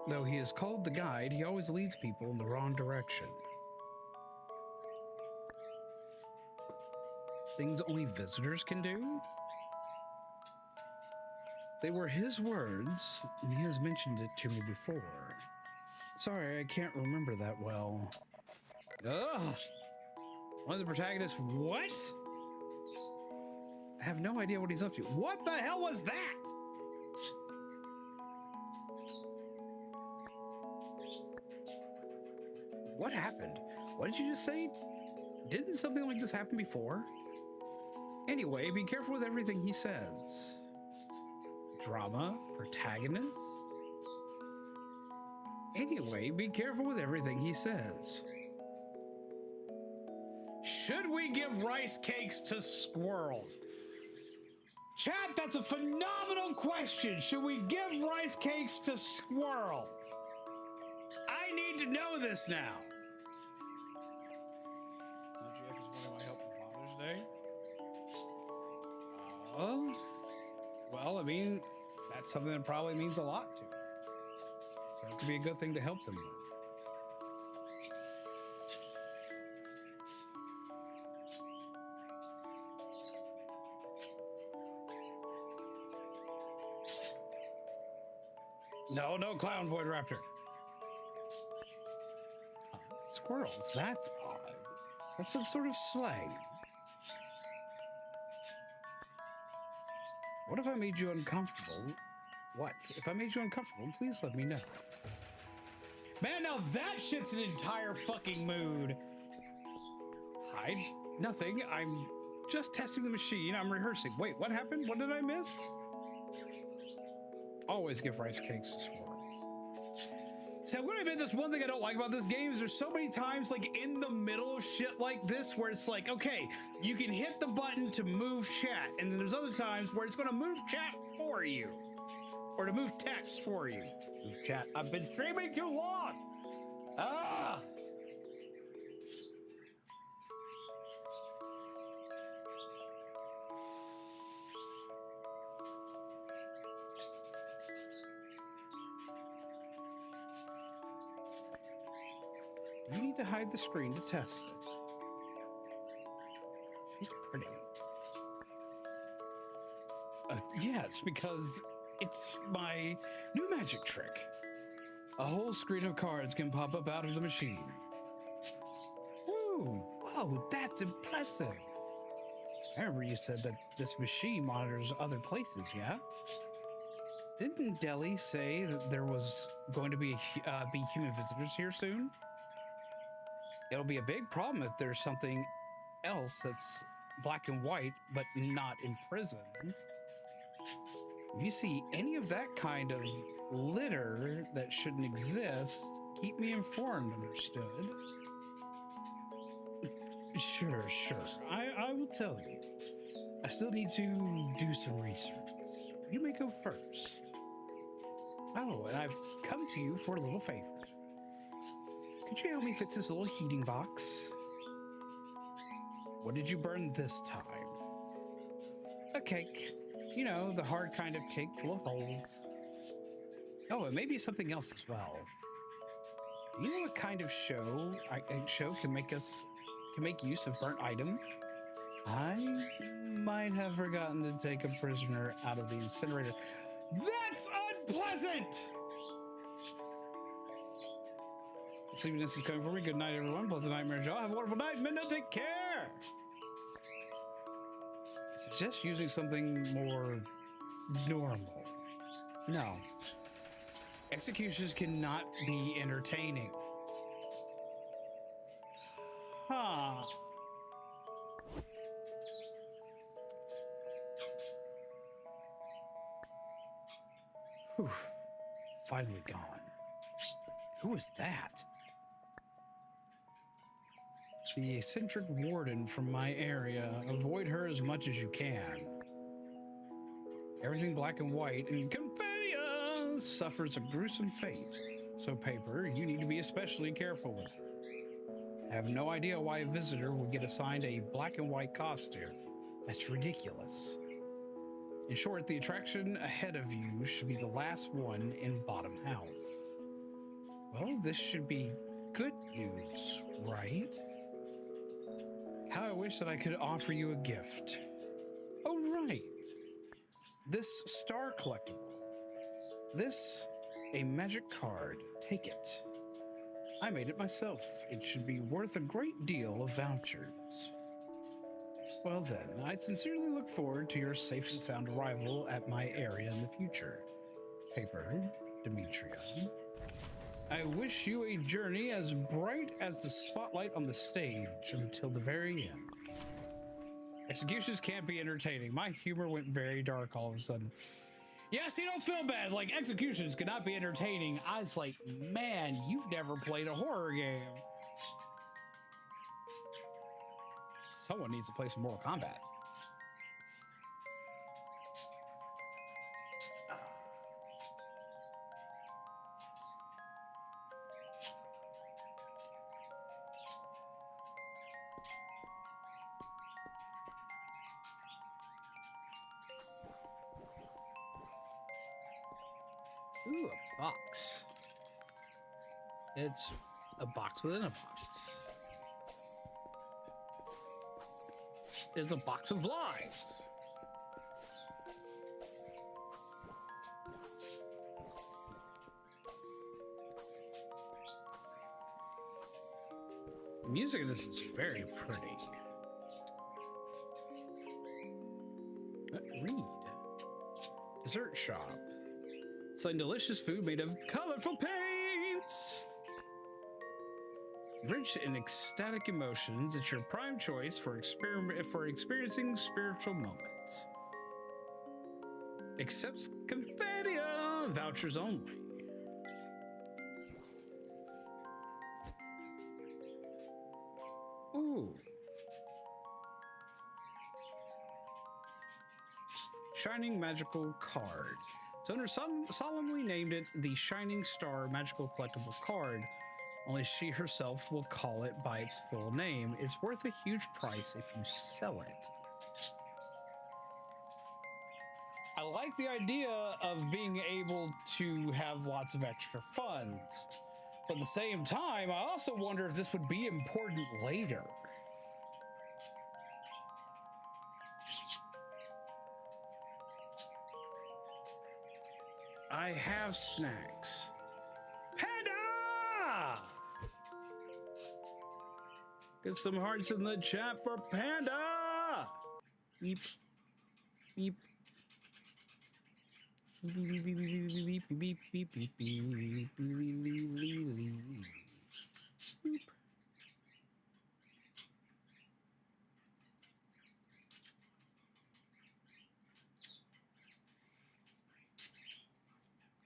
Though he is called the guide, he always leads people in the wrong direction. Things only visitors can do? They were his words, and he has mentioned it to me before. Sorry, I can't remember that well. Ugh! One of the protagonists, what? I have no idea what he's up to. What the hell was that? What happened? What did you just say? Didn't something like this happen before? Anyway, be careful with everything he says. Drama? Protagonist? Anyway, be careful with everything he says. Should we give rice cakes to squirrels? Chat, that's a phenomenal question. Should we give rice cakes to squirrels? I need to know this now. Jeff is wanting my help for Father's Day. Well, I mean, that's something that probably means a lot to me. So it could be a good thing to help them with. No, clown void raptor. Squirrels, that's odd. That's some sort of slang. What if I made you uncomfortable? What? If I made you uncomfortable, please let me know. Man, now that shit's an entire fucking mood. Hide? Nothing. I'm just testing the machine. I'm rehearsing. Wait, what happened? What did I miss? Always give rice cakes to squirrels. So I'm gonna admit this one thing I don't like about this game is there's so many times like in the middle of shit like this where it's like, okay, you can hit the button to move chat, and then there's other times where it's gonna move chat for you. Or to move text for you. Move chat. I've been streaming too long! Ah! You need to hide the screen to test it. She's pretty. Yes, because it's my new magic trick. A whole screen of cards can pop up out of the machine. Woo! Whoa, that's impressive. I remember you said that this machine monitors other places, yeah? Didn't Deli say that there was going to be human visitors here soon? It'll be a big problem if there's something else that's black and white, but not in prison. If you see any of that kind of litter that shouldn't exist, keep me informed, understood? Sure. I will tell you. I still need to do some research. You may go first. Oh, and I've come to you for a little favor. Could you help me fix this little heating box? What did you burn this time? A cake. You know, the hard kind of cake full of holes. Oh, it may be something else as well. Do you know what kind of show can make use of burnt items? I might have forgotten to take a prisoner out of the incinerator. That's unpleasant! Sleepiness is coming for me. Good night, everyone. Pleasant nightmares, y'all. Have a wonderful night. Midnight, take care. I suggest using something more normal. No. Executions cannot be entertaining. Huh. Whew. Finally gone. Who was that? The eccentric warden from my area. Avoid her as much as you can. Everything black and white and Confadia suffers a gruesome fate. So, Paper, you need to be especially careful with her. I have no idea why a visitor would get assigned a black and white costume. That's ridiculous. In short, the attraction ahead of you should be the last one in Bottom House. Well, this should be good news, right? How I wish that I could offer you a gift. Oh, right. This star collectible. This, a magic card. Take it. I made it myself. It should be worth a great deal of vouchers. Well then, I sincerely look forward to your safe and sound arrival at my area in the future. Paper, Demetria. I wish you a journey as bright as the spotlight on the stage until the very end. Executions can't be entertaining. My humor went very dark all of a sudden. Yes, you don't feel bad. Like, executions cannot be entertaining. I was like, man, you've never played a horror game. Someone needs to play some Mortal Kombat. Ooh, a box. It's a box within a box. It's a box of lies. The music of this is very pretty. Read. Dessert shop. Selling delicious food made of colorful paints. Rich in ecstatic emotions, it's your prime choice for experiencing spiritual moments. Accepts Confadia vouchers only. shining magical card. Its owner solemnly named it the Shining Star Magical Collectible Card. Only she herself will call it by its full name. It's worth a huge price if you sell it. I like the idea of being able to have lots of extra funds. But at the same time, I also wonder if this would be important later. I have snacks. Panda! Get some hearts in the chat for Panda! Beep. Beep. Beep, beep, beep, beep, beep, beep, beep, beep, beep, beep.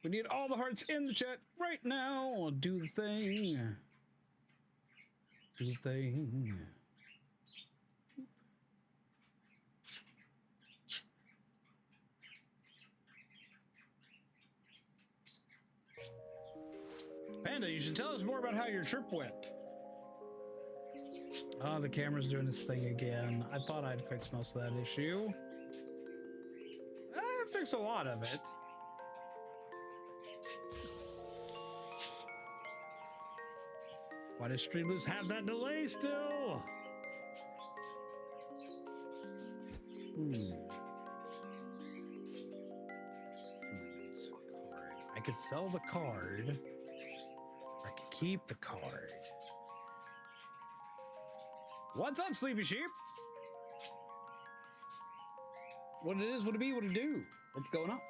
We need all the hearts in the chat right now. Do the thing. Do the thing. Panda, you should tell us more about how your trip went. Oh, the camera's doing its thing again. I thought I'd fix most of that issue. I fixed a lot of it. Why does StreamBeats have that delay still? I could sell the card. Or I could keep the card. What's up, Sleepy Sheep? What it is, what it be, what it do? What's going on?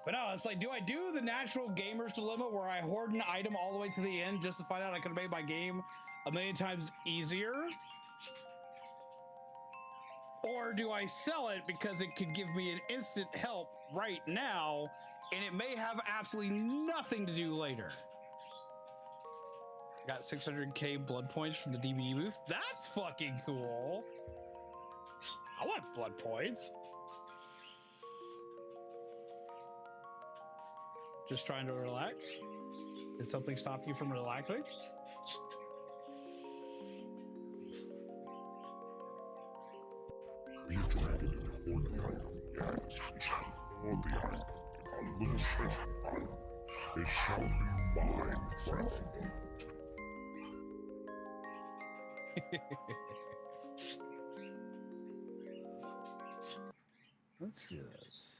But no, it's like, do I do the natural gamer's dilemma where I hoard an item all the way to the end just to find out I could have made my game a million times easier? Or do I sell it because it could give me an instant help right now and it may have absolutely nothing to do later? Got 600k blood points from the DVD booth. That's fucking cool. I want blood points. Just trying to relax? Did something stop you from relaxing? Be dragged on the item, yes, on the item, a little special item. It shall be mine forevermore. Let's do this.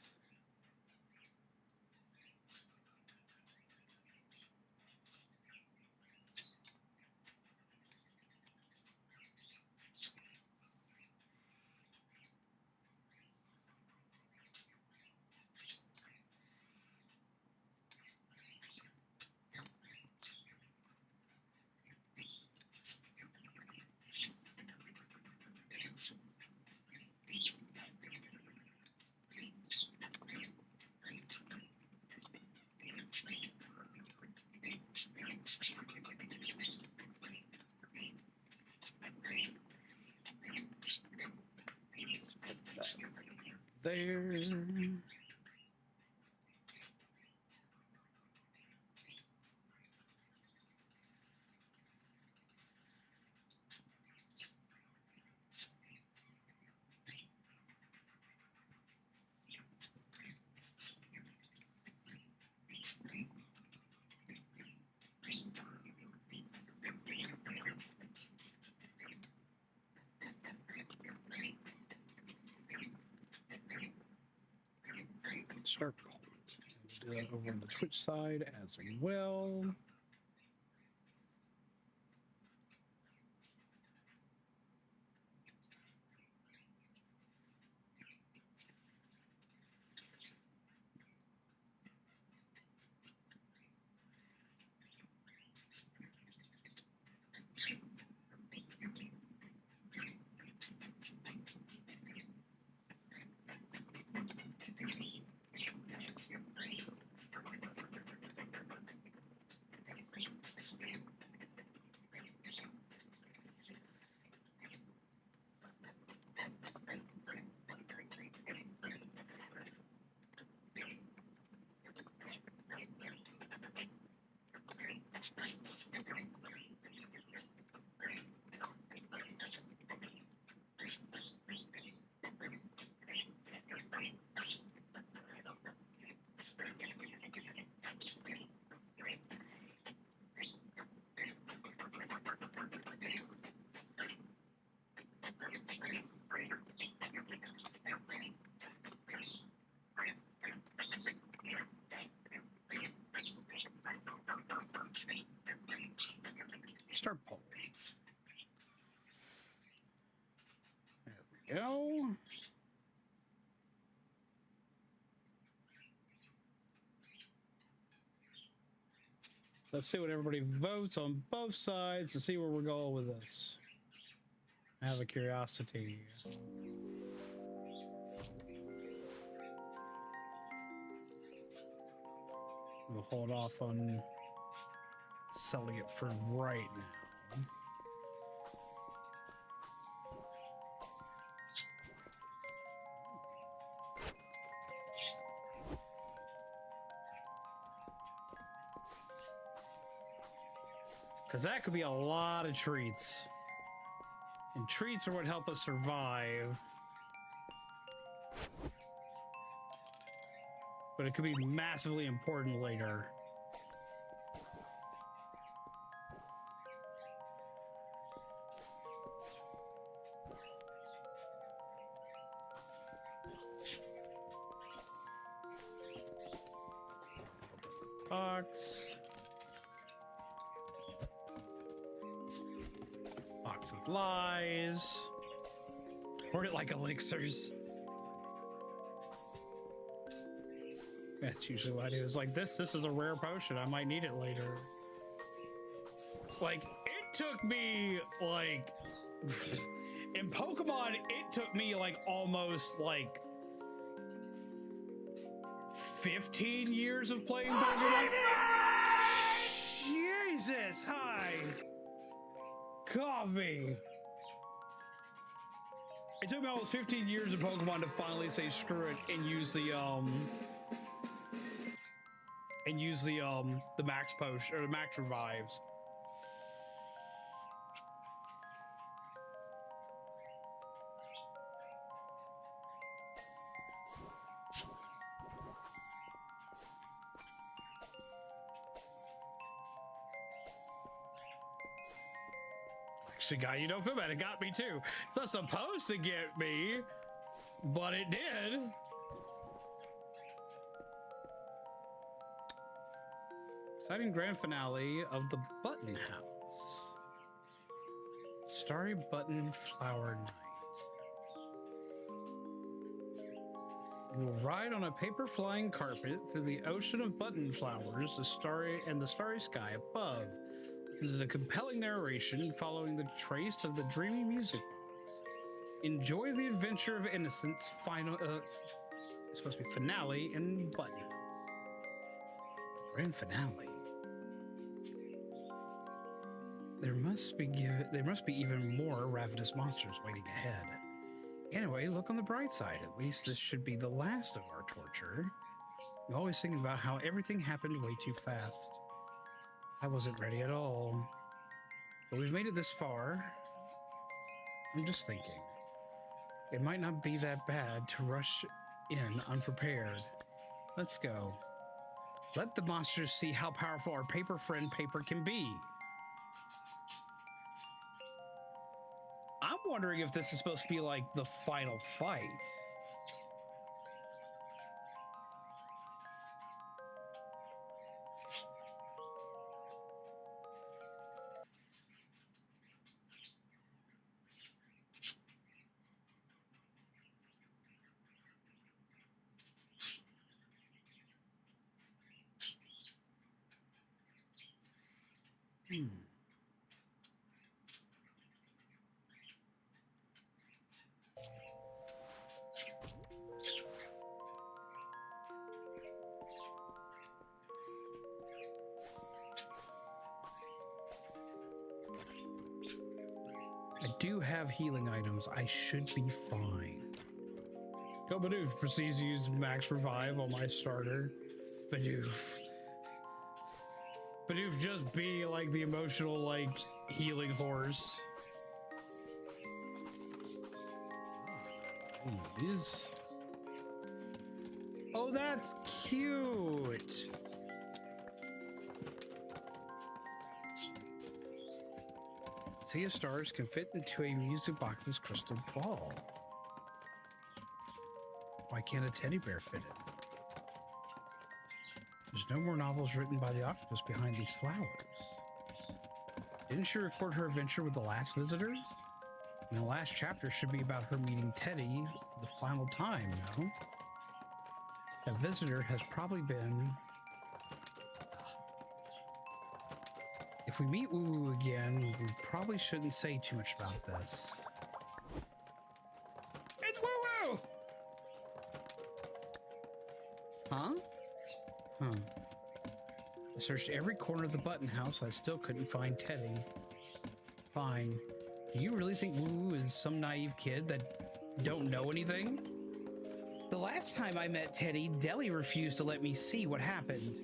There. Start. We'll do that over on the Twitch side as well. let's see what everybody votes on both sides to see where we're going with this. I have a curiosity. We'll hold off on selling it for right now. Because that could be a lot of treats. And treats are what help us survive. But it could be massively important later. Box. Box of lies. Hoard it like elixirs. That's usually what I do. It's like this is a rare potion. I might need it later. Like, it took me, like... in Pokemon, it took me, like, almost, like... 15 years of playing Pokemon. Jesus, hi. Coffee. It took me almost 15 years of Pokemon to finally say screw it and use the max potion or the max revives. Actually, guy, you don't feel bad. It got me too. It's not supposed to get me, but it did. Exciting grand finale of the Button House. Starry Button Flower Night. You will ride on a paper flying carpet through the ocean of button flowers, the starry sky above. This is a compelling narration following the trace of the dreamy music box. Enjoy the adventure of innocence. It's supposed to be finale in Button House. Grand finale. There must be even more ravenous monsters waiting ahead. Anyway, look on the bright side. At least this should be the last of our torture. I'm always thinking about how everything happened way too fast. I wasn't ready at all. But we've made it this far. I'm just thinking. It might not be that bad to rush in unprepared. Let's go. Let the monsters see how powerful our paper friend paper can be. I'm wondering if this is supposed to be like the final fight. I do have healing items. I should be fine. Go Bidoof proceeds to use max revive on my starter. Bidoof. Bidoof just be like the emotional, like, healing horse. These. Oh, that's cute. Sea of Stars can fit into a music box's crystal ball. Why can't a teddy bear fit in? There's no more novels written by the octopus behind these flowers. Didn't she record her adventure with the last visitors? And the last chapter should be about her meeting Teddy for the final time, no? That visitor has probably been... if we meet Woo again, we probably shouldn't say too much about this. It's Woo! Huh? Huh. I searched every corner of the button house. I still couldn't find Teddy. Fine. Do you really think Woo is some naive kid that don't know anything? The last time I met Teddy, Deli refused to let me see what happened.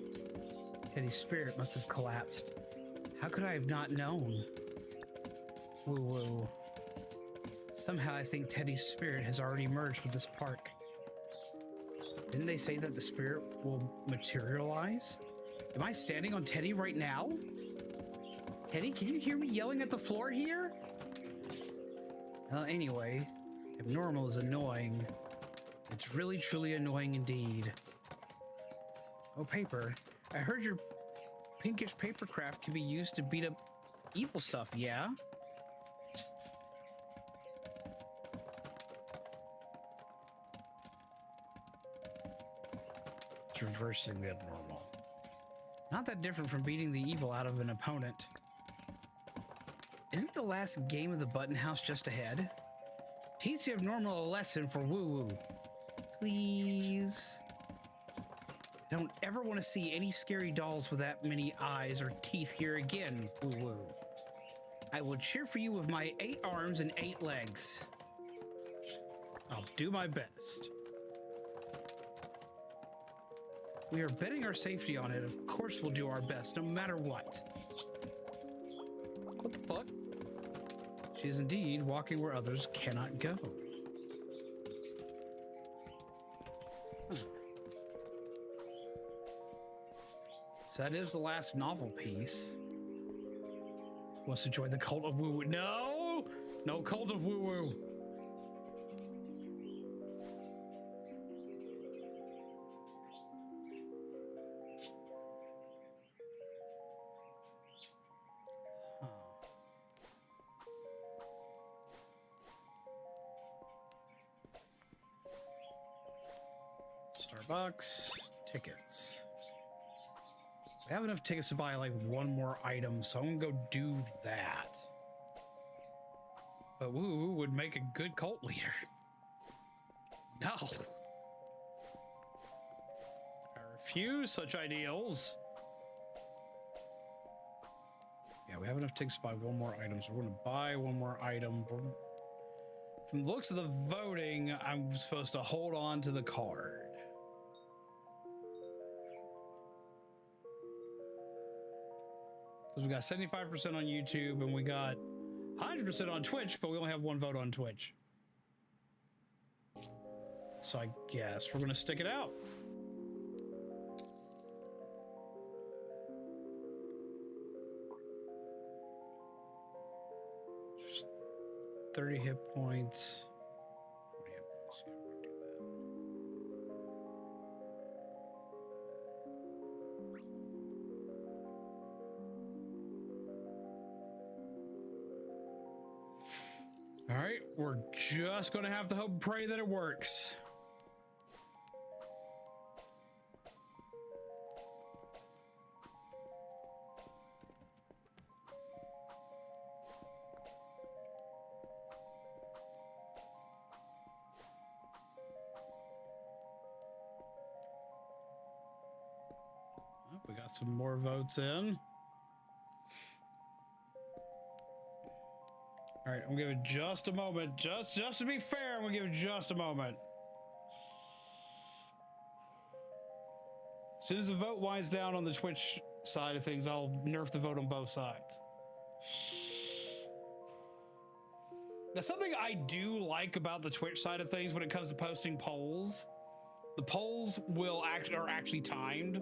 Teddy's spirit must have collapsed. How could I have not known? Woo-woo. Somehow I think Teddy's spirit has already merged with this park. Didn't they say that the spirit will materialize? Am I standing on Teddy right now? Teddy, can you hear me yelling at the floor here? Anyway, abnormal is annoying. It's really, truly annoying indeed. Oh, paper. I heard your pinkish paper craft can be used to beat up evil stuff, yeah? It's reversing the abnormal. Not that different from beating the evil out of an opponent. Isn't the last game of the button house just ahead? Teach the abnormal a lesson for woo-woo. Please. I don't ever want to see any scary dolls with that many eyes or teeth here again, woo-woo. I will cheer for you with my 8 arms and 8 legs. I'll do my best. We are betting our safety on it. Of course we'll do our best, no matter what. What the fuck? She is indeed walking where others cannot go. So that is the last novel piece. Wants to join the cult of woo-woo. No! No cult of woo-woo. Starbucks tickets. We have enough tickets to buy like one more item, so I'm gonna go do that. But Woo would make a good cult leader. No. I refuse such ideals. Yeah, we have enough tickets to buy one more item, so we're gonna buy one more item. From the looks of the voting, I'm supposed to hold on to the card. Because we got 75% on YouTube and we got 100% on Twitch, but we only have 1 vote on Twitch. So I guess we're going to stick it out. Just 30 hit points. Yeah, we're going to do that. All right, we're just gonna have to hope and pray that it works. Oh, we got some more votes in. All right, I'm gonna give it just a moment. Just to be fair, I'm gonna give it just a moment. As soon as the vote winds down on the Twitch side of things, I'll nerf the vote on both sides. That's something I do like about the Twitch side of things when it comes to posting polls. The polls are actually timed.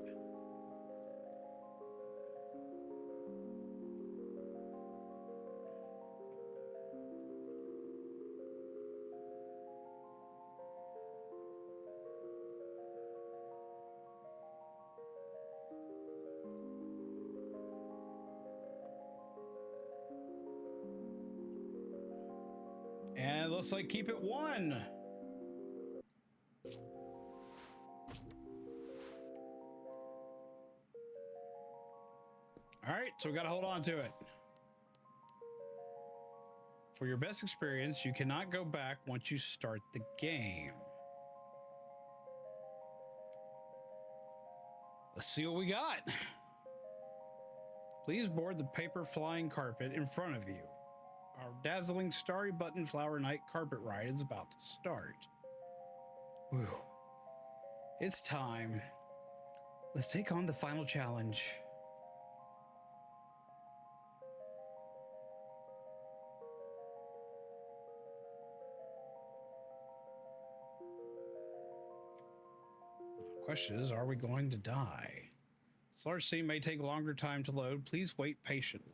And it looks like keep it 1. All All right, so we got to hold on to it. For your best experience, you cannot go back once you start the game. Let's see what we got. Please board the paper flying carpet in front of you. Our dazzling starry button flower night carpet ride is about to start. Whew. It's time. Let's take on the final challenge. Question is, are we going to die? This large scene may take longer time to load. Please wait patiently.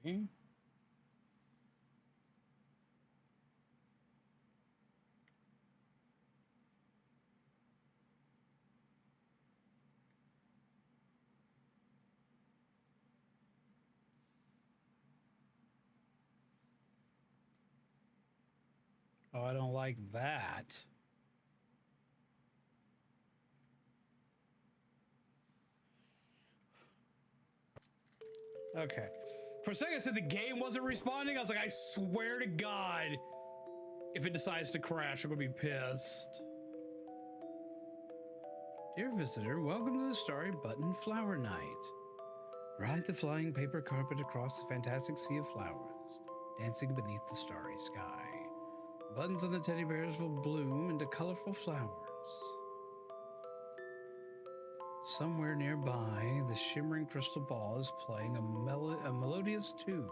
Okay. Oh, I don't like that. Okay. For a second, I said the game wasn't responding. I was like, I swear to God, if it decides to crash, I'm going to be pissed. Dear visitor, welcome to the Starry Button Flower Night. Ride the flying paper carpet across the fantastic sea of flowers, dancing beneath the starry sky. Buttons on the teddy bears will bloom into colorful flowers. Somewhere nearby, the shimmering crystal ball is playing a melodious tune.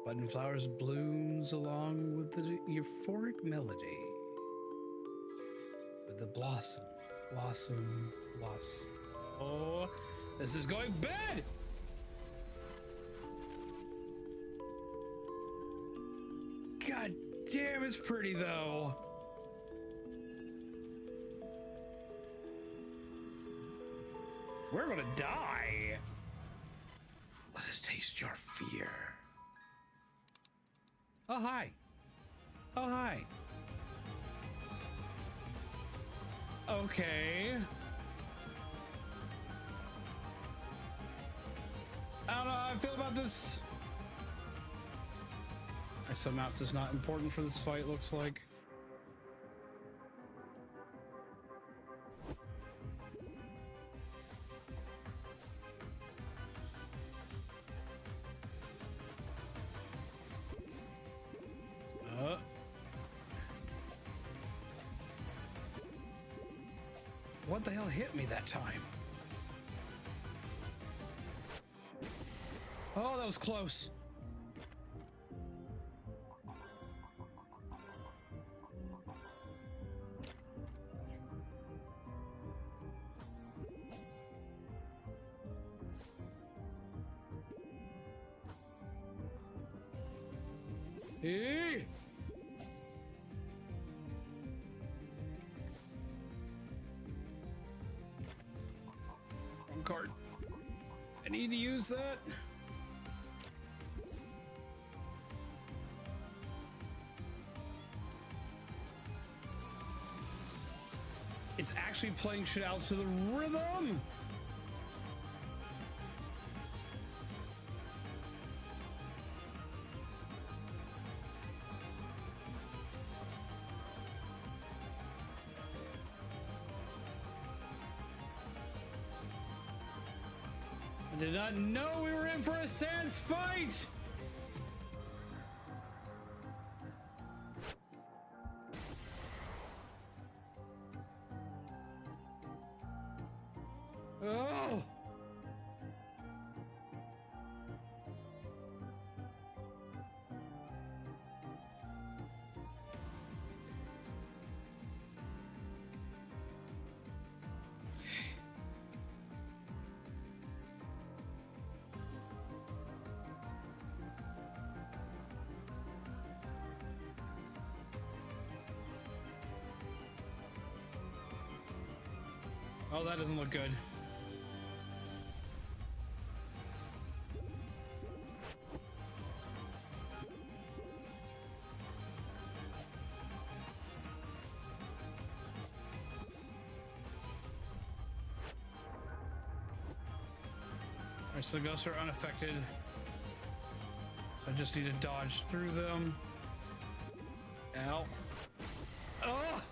Button flowers blooms along with the euphoric melody. With the blossom. Oh, this is going bad! God damn, it's pretty though. We're gonna die. Let us taste your fear. Oh, hi. Oh, hi. Okay. I don't know how I feel about this. Alright, so mouse is not important for this fight, looks like. What the hell hit me that time? Oh, that was close. Hey! Card. I need to use that. It's actually playing shit out to the rhythm. I did not know we were in for a sans fight! Oh! Oh, that doesn't look good. Alright, so the ghosts are unaffected. So I just need to dodge through them. Ow. Oh!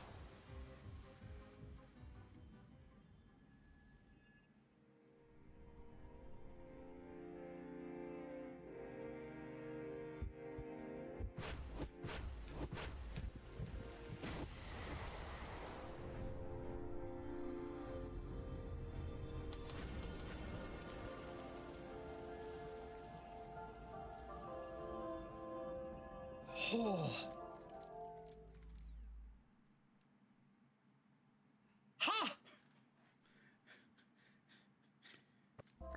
Oh. Ha!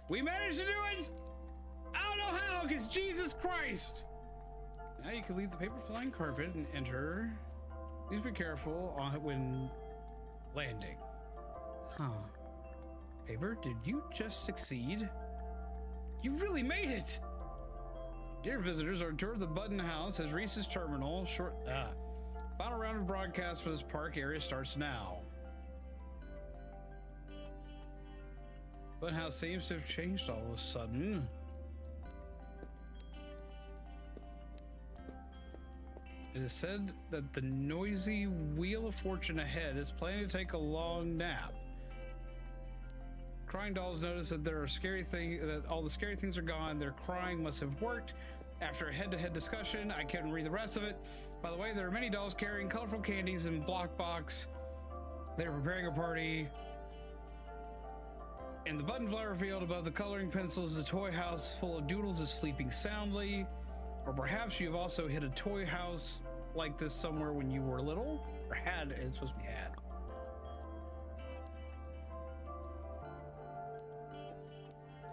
We managed to do it! I don't know how, because Jesus Christ! Now you can leave the paper flying carpet and enter. Please be careful on when landing. Huh. Paper, did you just succeed? You really made it! Dear visitors, our tour of the Button House has reached its terminal. Final round of broadcast for this park area starts now. Button House seems to have changed all of a sudden. It is said that the noisy Wheel of Fortune ahead is planning to take a long nap. Crying dolls notice that that all the scary things are gone. Their crying must have worked. After a head-to-head discussion, I couldn't read the rest of it. By the way, there are many dolls carrying colorful candies in block box. They are preparing a party. In the button flower field above the coloring pencils, the toy house full of doodles is sleeping soundly. Or perhaps you've also hit a toy house like this somewhere when you were little. Or had, it's supposed to be had.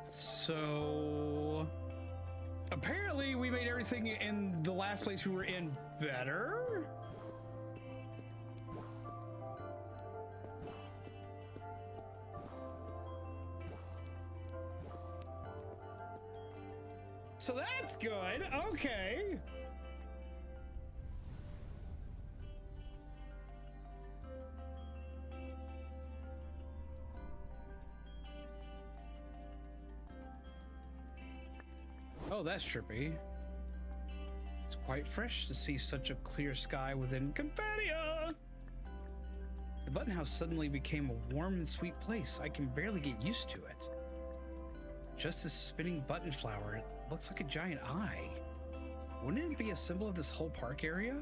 So apparently we made everything in the last place we were in better. So that's good. Okay. Oh, that's trippy. It's quite fresh to see such a clear sky within Confadia. The Button House suddenly became a warm and sweet place. I can barely get used to it. Just this spinning button flower, it looks like a giant eye. Wouldn't it be a symbol of this whole park area?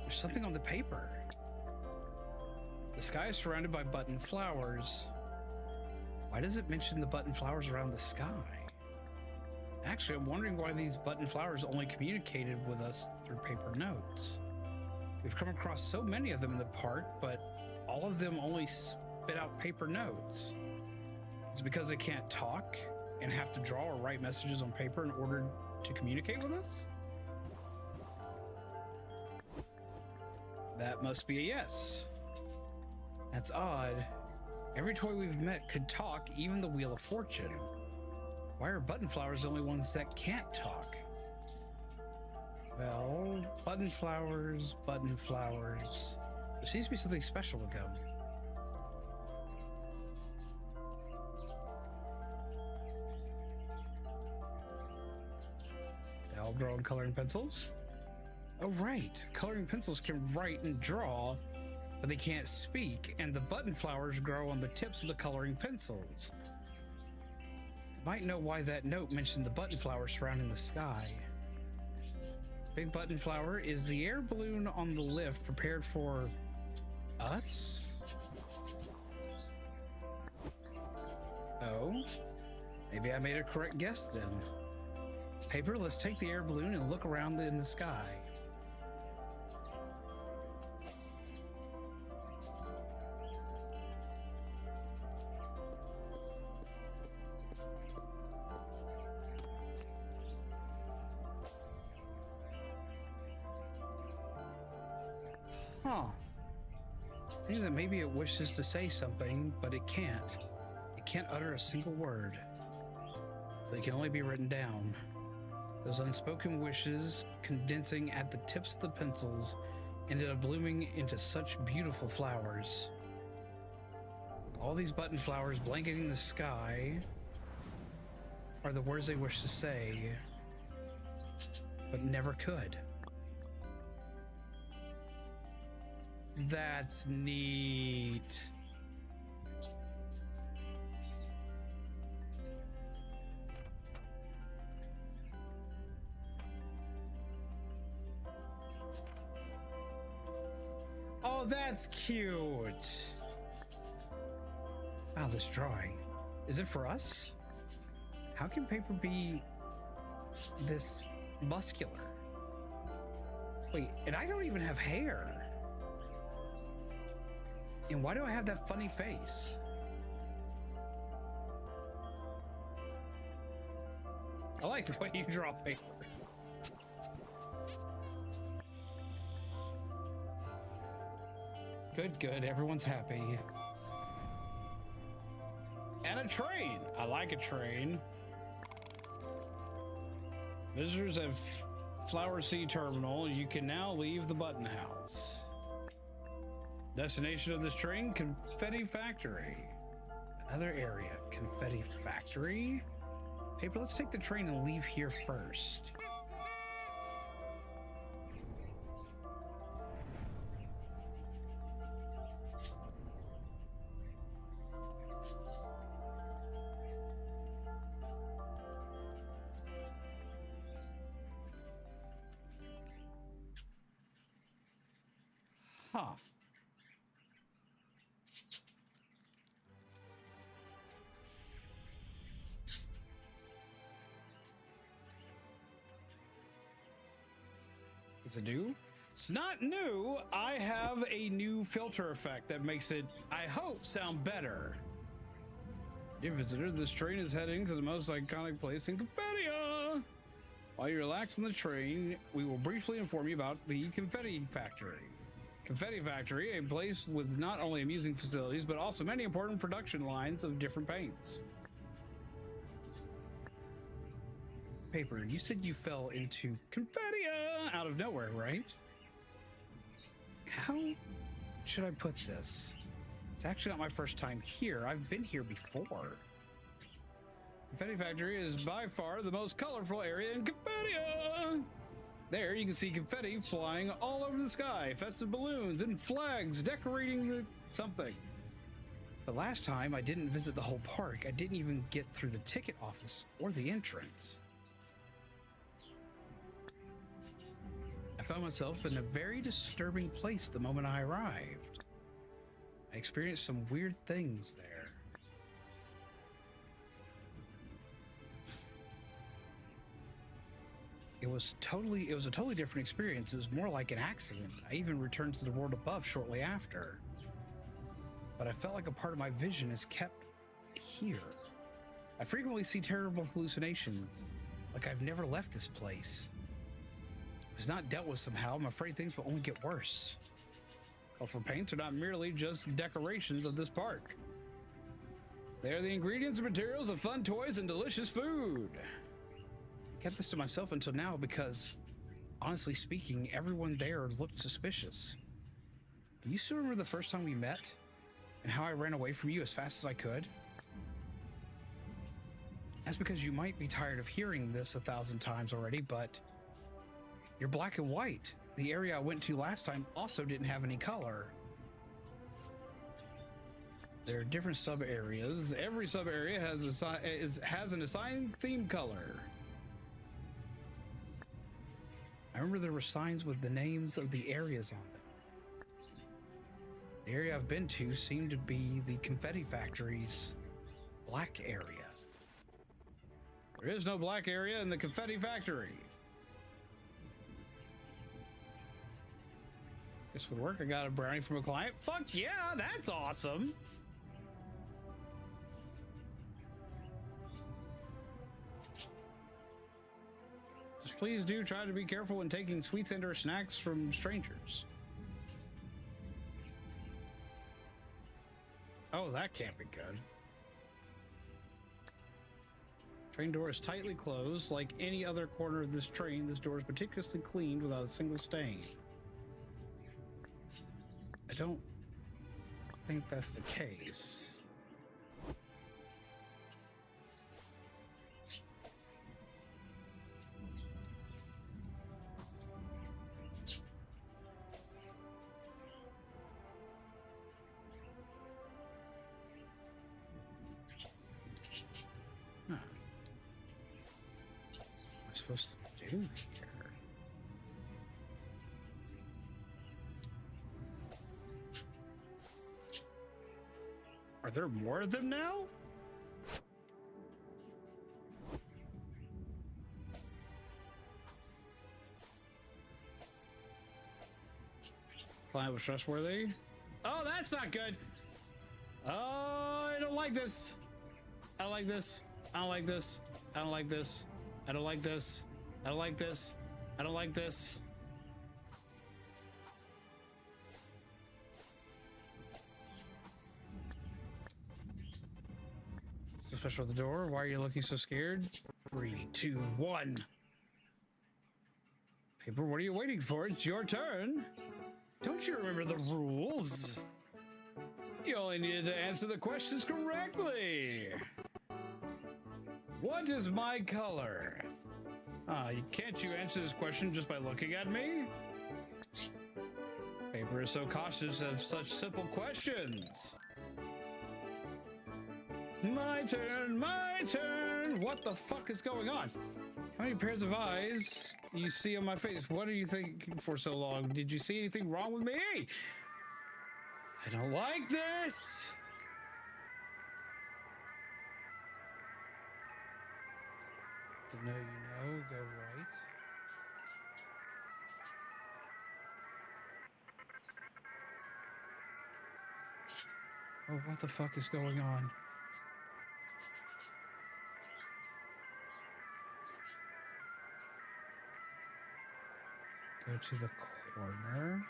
There's something on the paper. The sky is surrounded by button flowers. Why does it mention the button flowers around the sky? Actually, I'm wondering why these button flowers only communicated with us through paper notes. We've come across so many of them in the park, but all of them only spit out paper notes. Is it because they can't talk and have to draw or write messages on paper in order to communicate with us? That must be a yes. That's odd. Every toy we've met could talk, even the Wheel of Fortune. Why are button flowers the only ones that can't talk? Well, button flowers. There seems to be something special with them. They all draw in coloring pencils? Oh, right. Coloring pencils can write and draw, but they can't speak, and the button flowers grow on the tips of the coloring pencils. Might know why that note mentioned the button flowers surrounding the sky. Big button flower, is the air balloon on the lift prepared for us? Oh, maybe I made a correct guess then. Paper, let's take the air balloon and look around in the sky. Huh. Seems that maybe it wishes to say something, but it can't. It can't utter a single word. So they can only be written down. Those unspoken wishes, condensing at the tips of the pencils, ended up blooming into such beautiful flowers. All these button flowers blanketing the sky are the words they wish to say, but never could. That's neat. Oh, that's cute. Wow, this drawing. Is it for us? How can paper be this muscular? Wait, and I don't even have hair. And why do I have that funny face? I like the way you draw paper. Good, good. Everyone's happy. And a train. I like a train. Visitors have Flower Sea Terminal. You can now leave the button house. Destination of this train, Confetti Factory. Another area, Confetti Factory. Paper, let's take the train and leave here first. Huh. What's it do? It's not new. I have a new filter effect that makes it, I hope, sound better. Dear visitor, this train is heading to the most iconic place in Confettia. While you relax on the train, we will briefly inform you about the Confetti Factory. Confetti Factory, a place with not only amusing facilities, but also many important production lines of different paints. Paper, you said you fell into Confettia out of nowhere, right? How should I put this? It's actually not my first time here. I've been here before. Confetti Factory is by far the most colorful area in Confettia. There you can see confetti flying all over the sky, festive balloons and flags decorating the something. But last time I didn't visit the whole park. I didn't even get through the ticket office or the entrance. I found myself in a very disturbing place the moment I arrived. I experienced some weird things there. It was a totally different experience. It was more like an accident. I even returned to the world above shortly after. But I felt like a part of my vision is kept here. I frequently see terrible hallucinations, like I've never left this place. It was not dealt with somehow. I'm afraid things will only get worse. Colorful paints are not merely just decorations of this park. They are the ingredients and materials of fun toys and delicious food. I kept this to myself until now because, honestly speaking, everyone there looked suspicious. Do you still remember the first time we met? And how I ran away from you as fast as I could? That's because you might be tired of hearing this 1,000 times already, but you're black and white. The area I went to last time also didn't have any color. There are different sub-areas. Every sub-area has an assigned theme color. I remember there were signs with the names of the areas on them. The area I've been to seemed to be the Confetti Factory's black area. There is no black area in the Confetti Factory. This would work. I got a brownie from a client. Fuck yeah, that's awesome. Just please do try to be careful when taking sweets and or snacks from strangers. Oh, that can't be good. Train door is tightly closed. Like any other corner of this train, this door is meticulously cleaned without a single stain. I don't think that's the case. supposed to do here? Are there more of them now? Client was trustworthy. Oh, that's not good. Oh, I don't like this. I don't like this. I don't like this. I don't like this. I don't like this. I don't like this. I don't like this. So special at the door. Why are you looking so scared? 3, 2, 1. Paper, what are you waiting for? It's your turn. Don't you remember the rules? You only needed to answer the questions correctly. What is my color? Can't you answer this question just by looking at me? Paper is so cautious of such simple questions. My turn, my turn. What the fuck is going on? How many pairs of eyes you see on my face? What are you thinking for so long? Did you see anything wrong with me? I don't like this. To know you know, go right. Oh, what the fuck is going on? Go to the corner.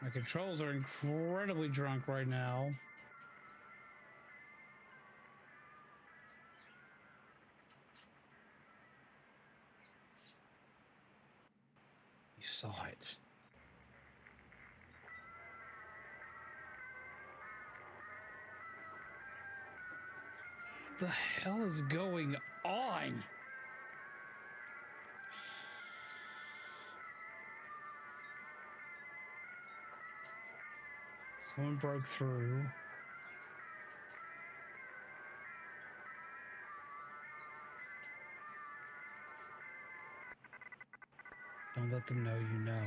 My controls are incredibly drunk right now. You saw it. The hell is going on? Someone broke through. Don't let them know you know.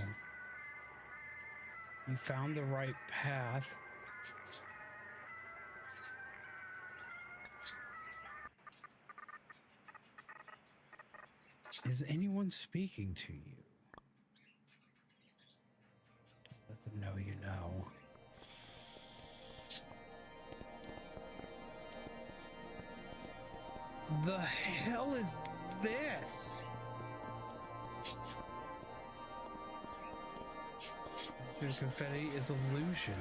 You found the right path. Is anyone speaking to you? Don't let them know you know. The hell is this? Your confetti is illusion.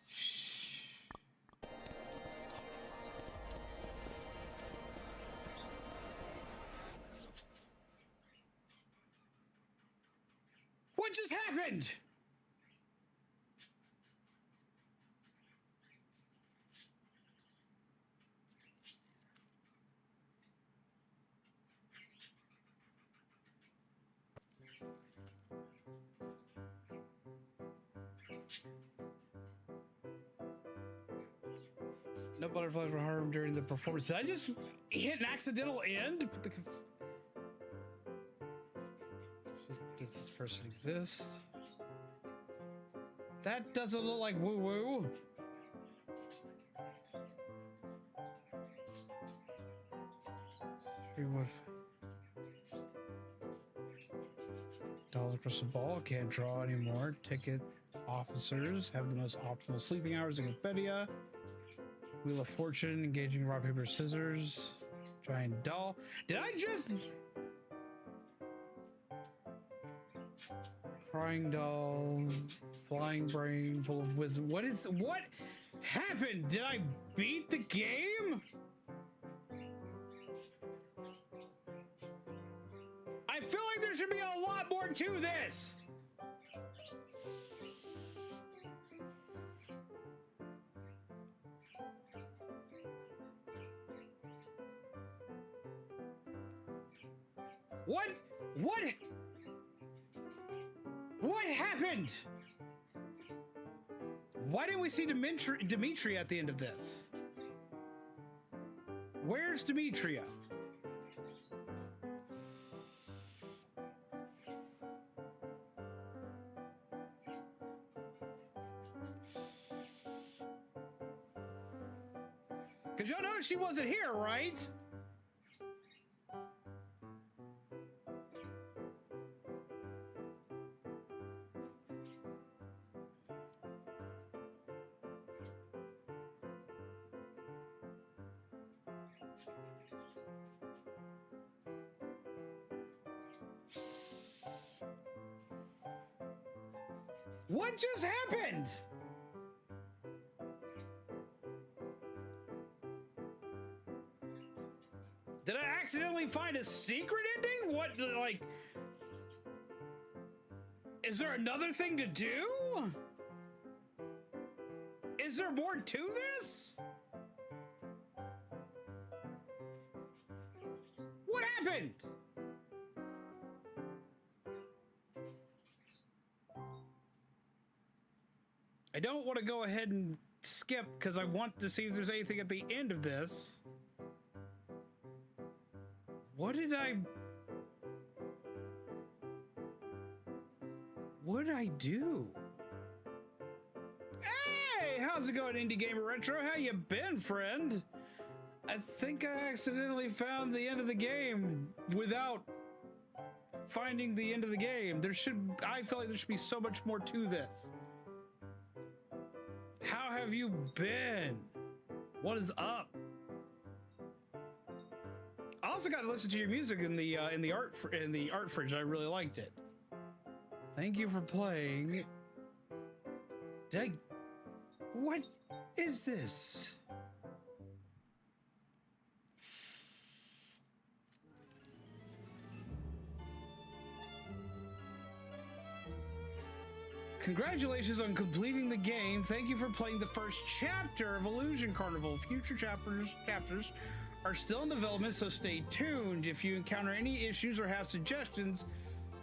Shh. What just happened? No butterflies were harmed during the performance. Did I just hit an accidental end? Does this person exist? That doesn't look like woo-woo. Dolls across the ball, can't draw anymore. Ticket officers have the most optimal sleeping hours in Confedia. Wheel of Fortune, engaging rock, paper, scissors. Giant doll. Did I just... Crying doll. Flying brain full of wisdom. What happened? Did I beat the game? I feel like there should be a lot more to this. What? What happened? Why didn't we see Demetria at the end of this? Where's Demetria? Because y'all know she wasn't here, right? What just happened? Did I accidentally find a secret ending? What, like... Is there another thing to do? Is there more to this? What happened? I don't want to go ahead and skip because I want to see if there's anything at the end of this. What did I do? Hey, how's it going, Indie Gamer Retro? How you been, friend? I think I accidentally found the end of the game without finding the end of the game. I feel like there should be so much more to this. How have you been? What is up? I also got to listen to your music in the art fridge. I really liked it. Thank you for playing. What is this? Congratulations on completing the game. Thank you for playing the first chapter of Illusion Carnival. Future chapters are still in development, so stay tuned. If you encounter any issues or have suggestions,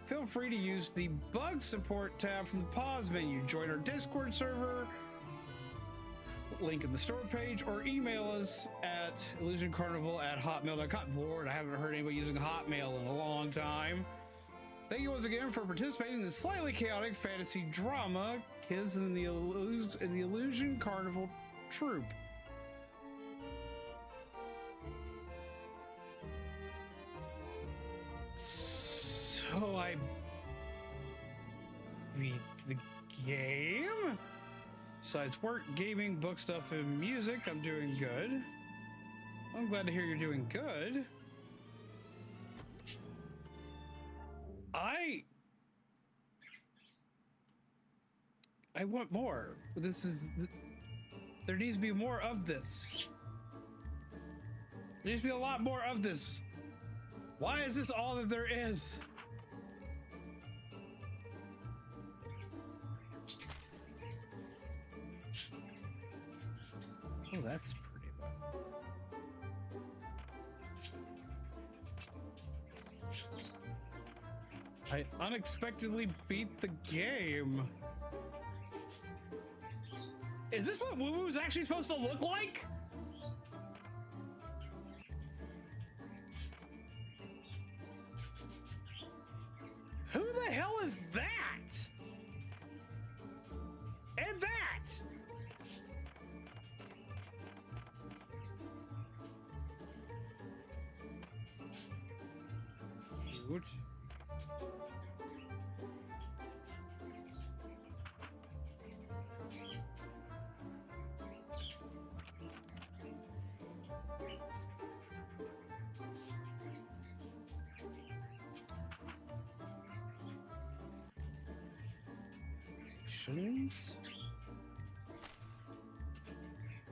feel free to use the bug support tab from the pause menu. Join our Discord server, link in the store page, or email us at illusioncarnival@hotmail.com. Lord, I haven't heard anybody using Hotmail in a long time. Thank you once again for participating in this slightly chaotic fantasy drama, Kids in the Illusion Carnival troupe. So I beat the game. Besides work, gaming, book stuff, and music, I'm doing good. I'm glad to hear you're doing good. I want more. There needs to be more of this. There needs to be a lot more of this. Why is this all that there is? Oh, that's pretty though. I unexpectedly beat the game. Is this what Woo Woo's actually supposed to look like? Who the hell is that? And that? Cute.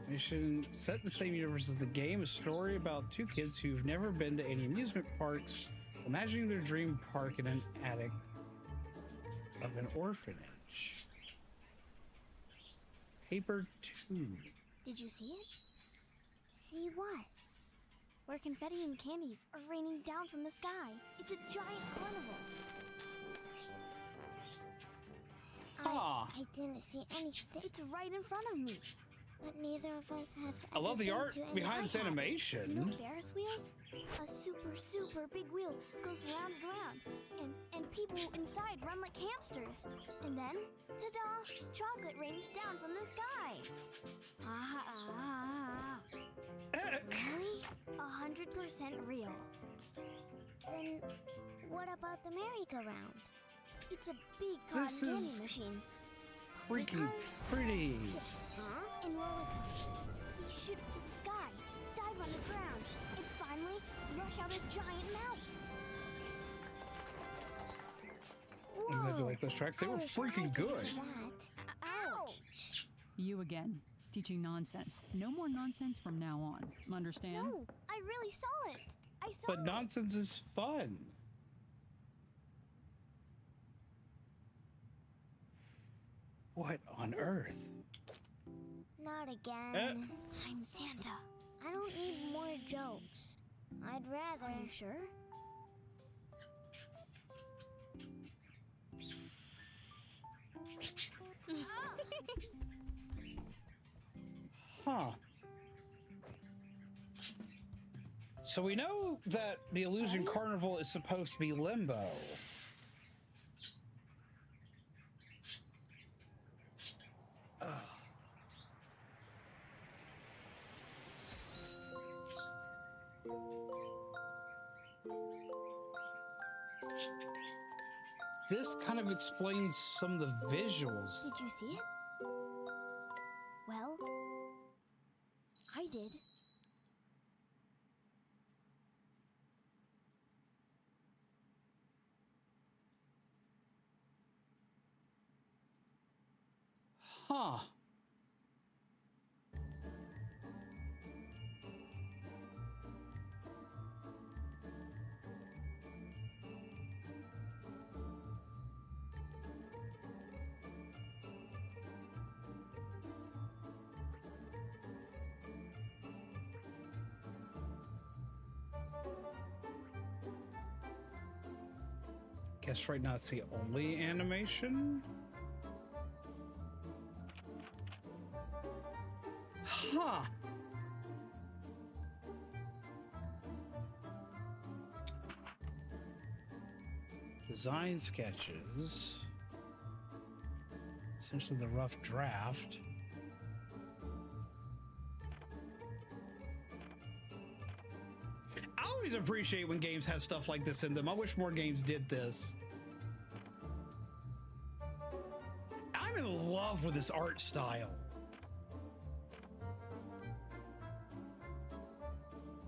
Mission set the same universe as the game, a story about two kids who've never been to any amusement parks, imagining their dream park in an attic of an orphanage. Paper 2. Did you see it? See what? where confetti and candies are raining down from the sky. It's a giant carnival. I didn't see anything. It's right in front of me. But neither of us have. I love the ever art been to any behind this iPad. animation. You know Ferris wheels? A super big wheel goes round and round, and people inside run like hamsters. And then, ta-da! Chocolate rains down from the sky. Really? 100% real. Then what about the merry-go-round? It's a big cotton This candy is machine. freaking pretty. And roller coasters. They shoot up to the sky, dive on the ground, and finally rush out a giant mouth. I never liked those tracks. They were freaking good. Ouch! You again, teaching nonsense. No more nonsense from now on. Understand? No, I really saw it. I saw But it. nonsense is fun. What on earth? Not again. I'm Santa. I don't need more jokes. I'd rather. Are you sure? Huh. So we know that the Illusion Carnival is supposed to be Limbo. Ugh. This kind of explains some of the visuals. Did you see it? Well, I did. Huh. Guess right now it's the only animation? Huh. Design sketches. Essentially the rough draft. I always appreciate when games have stuff like this in them. I wish more games did this. I'm in love with this art style.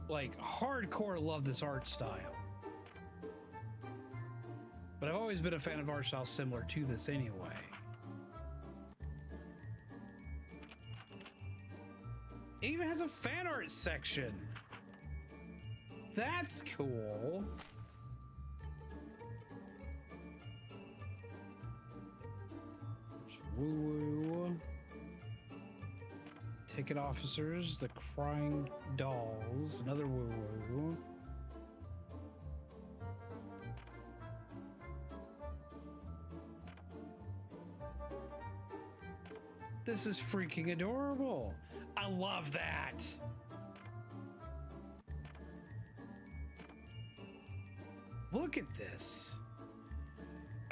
Like, hardcore love this art style. But I've always been a fan of art styles similar to this anyway. It even has a fan art section. That's cool. There's woo-woo. Ticket officers, the crying dolls, another woo-woo. This is freaking adorable. I love that. Look at this.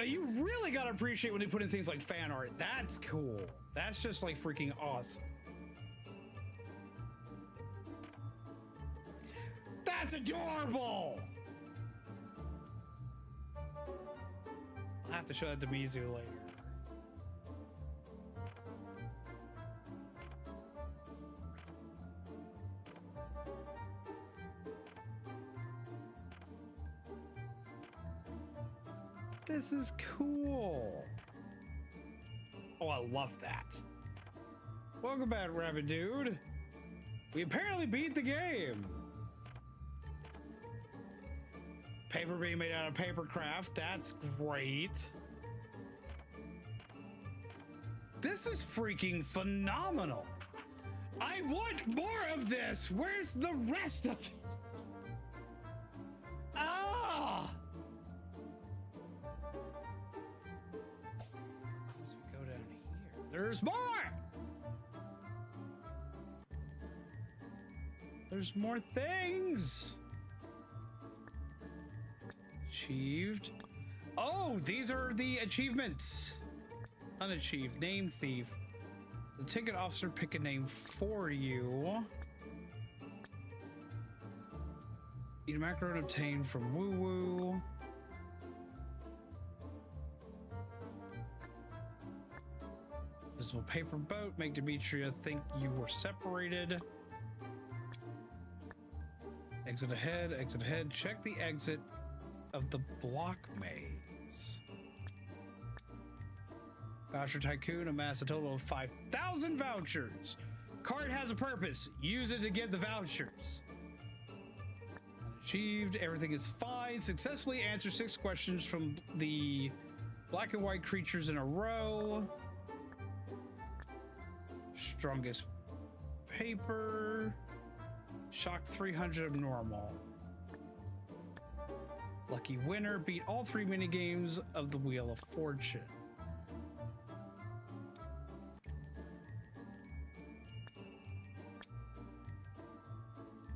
You really gotta appreciate when they put in things like fan art. That's cool. That's just like freaking awesome. That's adorable. I'll have to show that to Mizu later. This is cool. Oh, I love that. Welcome back, Rabbit Dude. We apparently beat the game. Paper being made out of paper craft. That's great. This is freaking phenomenal. I want more of this. Where's the rest of it? There's more! There's more things! Achieved. Oh, these are the achievements. Unachieved. Name thief. The ticket officer pick a name for you. Eat a macaron obtained from Woo Woo. Visible paper boat. Make Demetria think you were separated. Exit ahead, exit ahead. Check the exit of the block maze. Voucher Tycoon amass a total of 5,000 vouchers. Card has a purpose. Use it to get the vouchers. Achieved. Everything is fine. Successfully answer 6 questions from the black and white creatures in a row. Strongest paper. Shock 300 of normal. Lucky winner. Beat all 3 minigames of the Wheel of Fortune.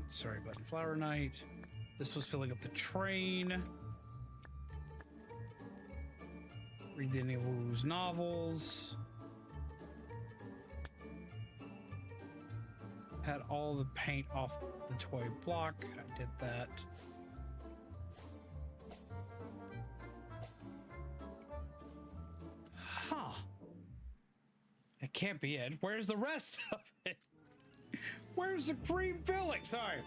Sorry button. Flower Night. This was filling up the train. Read the Woo's novels. Had all the paint off the toy block. I did that. Huh. It can't be it. Where's the rest of it? Where's the cream filling? Sorry.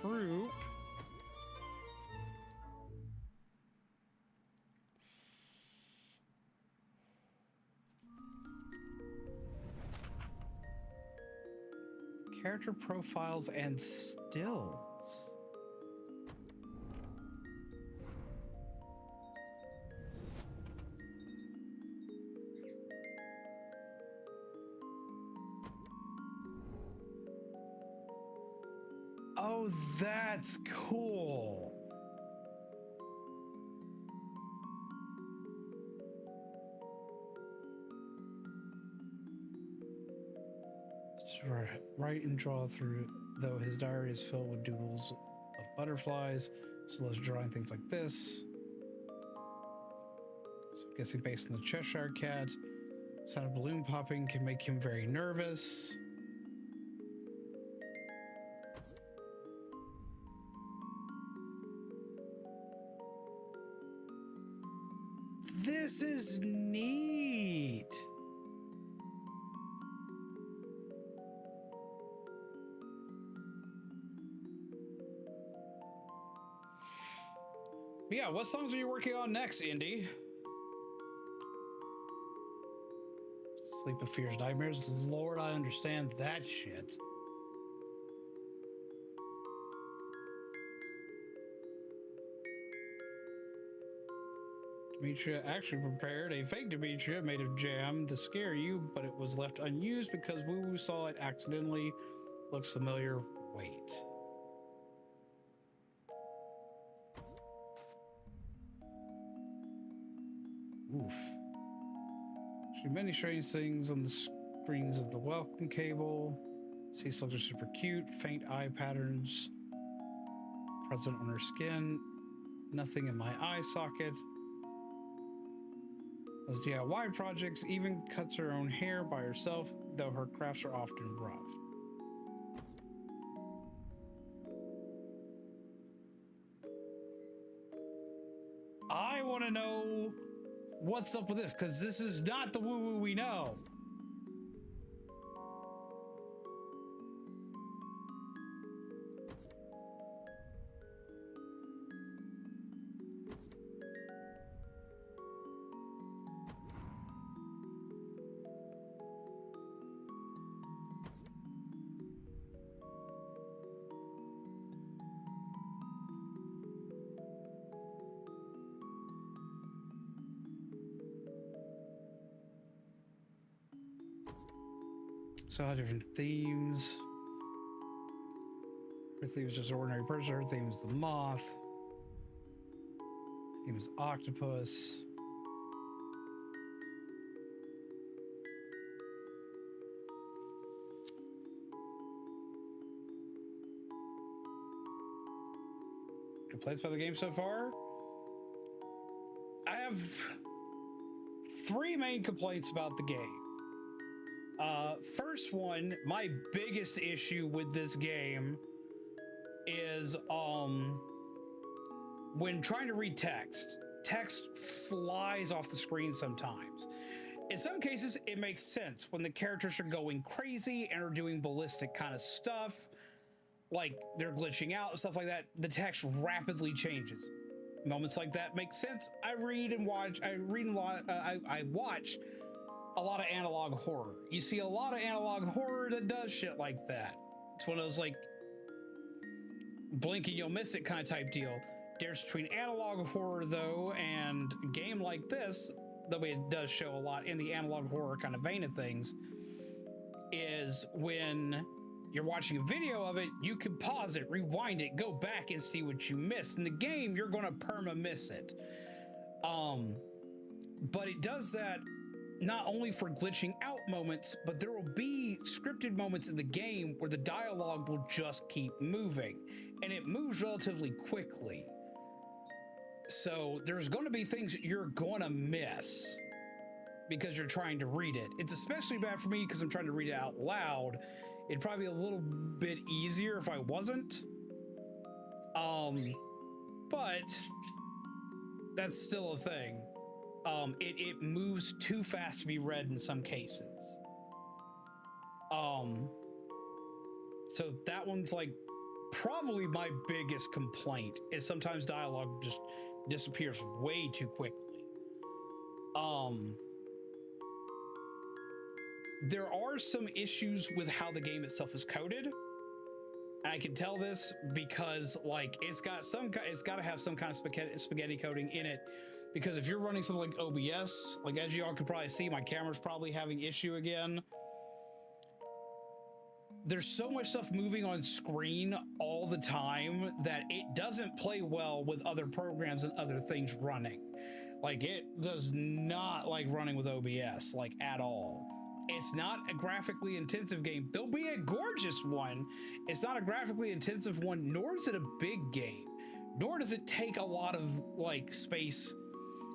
Troop. Character profiles and stills. Oh, that's cool. Write and draw through, though his diary is filled with doodles of butterflies, so loves drawing things like this. So I'm guessing based on the Cheshire Cat, sound of balloon popping can make him very nervous. This is neat. Yeah, what songs are you working on next, Indy? Sleep of Fears, Nightmares. Lord, I understand that shit. Demetria actually prepared a fake Demetria made of jam to scare you, but it was left unused because Woo Woo saw it accidentally. Looks familiar. Wait. Oof. See many strange things on the screens of the welcome cable. Sea slugs are super cute. Faint eye patterns present on her skin. Nothing in my eye socket. Those DIY projects, even cuts her own hair by herself, though her crafts are often rough. I want to know what's up with this, because this is not the Woo Woo we know. So different themes. Her theme is just ordinary person. Her theme is the moth. Her theme is octopus. Complaints about the game so far? I have 3 main complaints about the game. First one, my biggest issue with this game is when trying to read text flies off the screen sometimes. In some cases, it makes sense when the characters are going crazy and are doing ballistic kind of stuff, like they're glitching out and stuff like that. The text rapidly changes. Moments like that make sense. I watch a lot of analog horror. You see a lot of analog horror that does shit like that. It's one of those like blink and you'll miss it kind of type deal. Difference between analog horror though and a game like this, though it does show a lot in the analog horror kind of vein of things, is when you're watching a video of it, you can pause it, rewind it, go back and see what you missed. In the game, you're gonna perma miss it. But it does that not only for glitching out moments, but there will be scripted moments in the game where the dialogue will just keep moving, and it moves relatively quickly. So there's going to be things that you're going to miss because you're trying to read it. It's especially bad for me because I'm trying to read it out loud. It'd probably be a little bit easier if I wasn't. But that's still a thing. It moves too fast to be read in some cases. So that one's like probably my biggest complaint, is sometimes dialogue just disappears way too quickly. There are some issues with how the game itself is coded. I can tell this because like it's got to have some kind of spaghetti coding in it, because if you're running something like OBS, like as you all can probably see, my camera's probably having issue again. There's so much stuff moving on screen all the time that it doesn't play well with other programs and other things running. Like it does not like running with OBS, like at all. It's not a graphically intensive game. There'll be a gorgeous one. It's not a graphically intensive one, nor is it a big game. Nor does it take a lot of like space.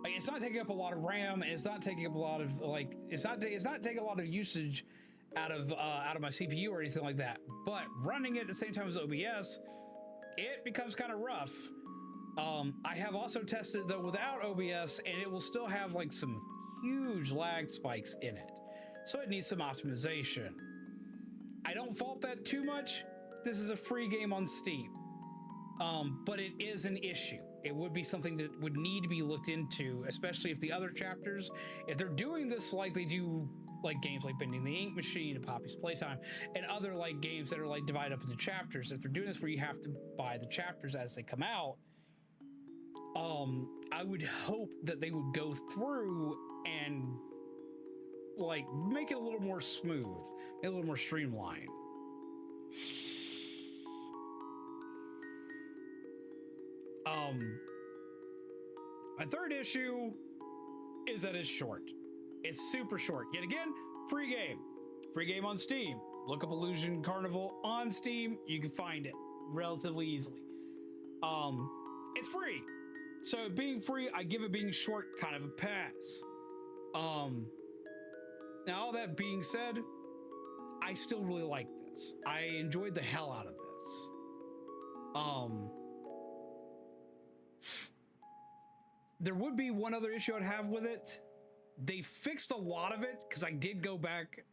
Like it's not taking up a lot of RAM, and it's not taking up a lot of like it's not taking a lot of usage out of my CPU or anything like that. But running it at the same time as OBS, it becomes kind of rough. I have also tested though without OBS, and it will still have like some huge lag spikes in it. So it needs some optimization. I don't fault that too much. This is a free game on Steam. But it is an issue. It would be something that would need to be looked into, especially if the other chapters, if they're doing this like they do like games like Bending the Ink Machine and Poppy's Playtime and other like games that are like divided up into chapters, if they're doing this where you have to buy the chapters as they come out, I would hope that they would go through and like make it a little more smooth, a little more streamlined. My third issue is that it's short. It's super short. Yet again, free game on Steam. Look up Illusion Carnival on Steam. You can find it relatively easily. It's free. So being free, I give it being short kind of a pass. Now all that being said, I still really like this. I enjoyed the hell out of this. There would be one other issue I'd have with it. They fixed a lot of it, because I did go back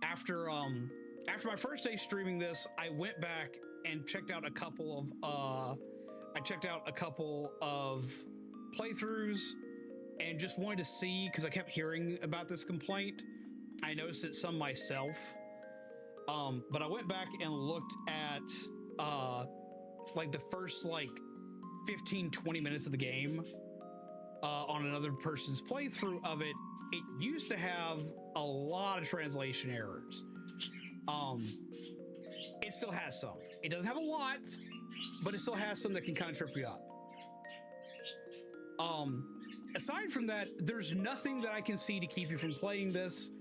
after my first day streaming this. I went back and checked out a couple of playthroughs and just wanted to see, because I kept hearing about this complaint. I noticed it some myself, but I went back and looked at like the first like 15-20 minutes of the game on another person's playthrough of it. It used to have a lot of translation errors. It still has some. It doesn't have a lot, but it still has some that can kind of trip you up. Aside from that, there's nothing that I can see to keep you from playing this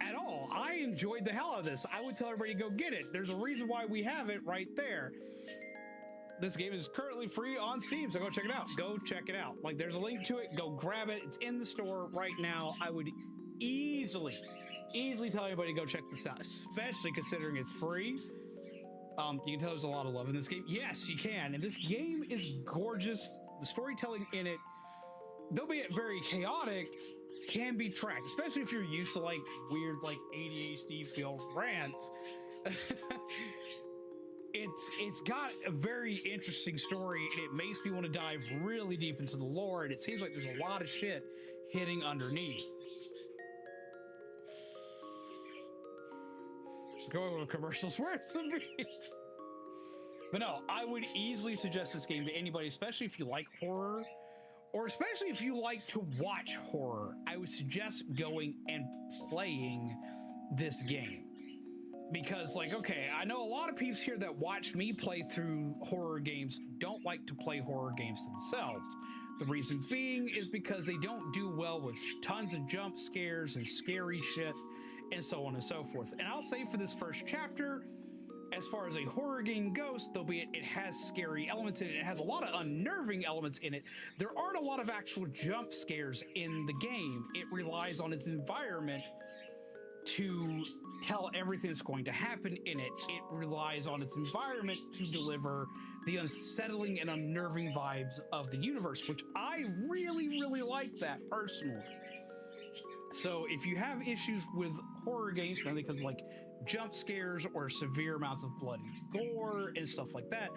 at all. I enjoyed the hell out of this. I would tell everybody to go get it. There's a reason why we have it right there. This game is currently free on Steam, so go check it out. Go check it out. Like, there's a link to it. Go grab it. It's in the store right now. I would easily tell anybody to go check this out, especially considering it's free. You can tell there's a lot of love in this game. Yes, you can. And this game is gorgeous. The storytelling in it, though be it very chaotic, can be tracked, especially if you're used to like weird like ADHD feel rants. It's got a very interesting story, and it makes me want to dive really deep into the lore, and it seems like there's a lot of shit hitting underneath. Going with commercials, where's some But no, I would easily suggest this game to anybody, especially if you like horror, or especially if you like to watch horror. I would suggest going and playing this game. Because, like, okay, I know a lot of peeps here that watch me play through horror games don't like to play horror games themselves. The reason being is because they don't do well with tons of jump scares and scary shit and so on and so forth. And I'll say for this first chapter, as far as a horror game goes, though be it has scary elements in it, it has a lot of unnerving elements in it, there aren't a lot of actual jump scares in the game. It relies on its environment to tell everything that's going to happen in it. It relies on its environment to deliver the unsettling and unnerving vibes of the universe, which I really, really like that personally. So if you have issues with horror games, mainly because like jump scares or severe amounts of blood and gore and stuff like that,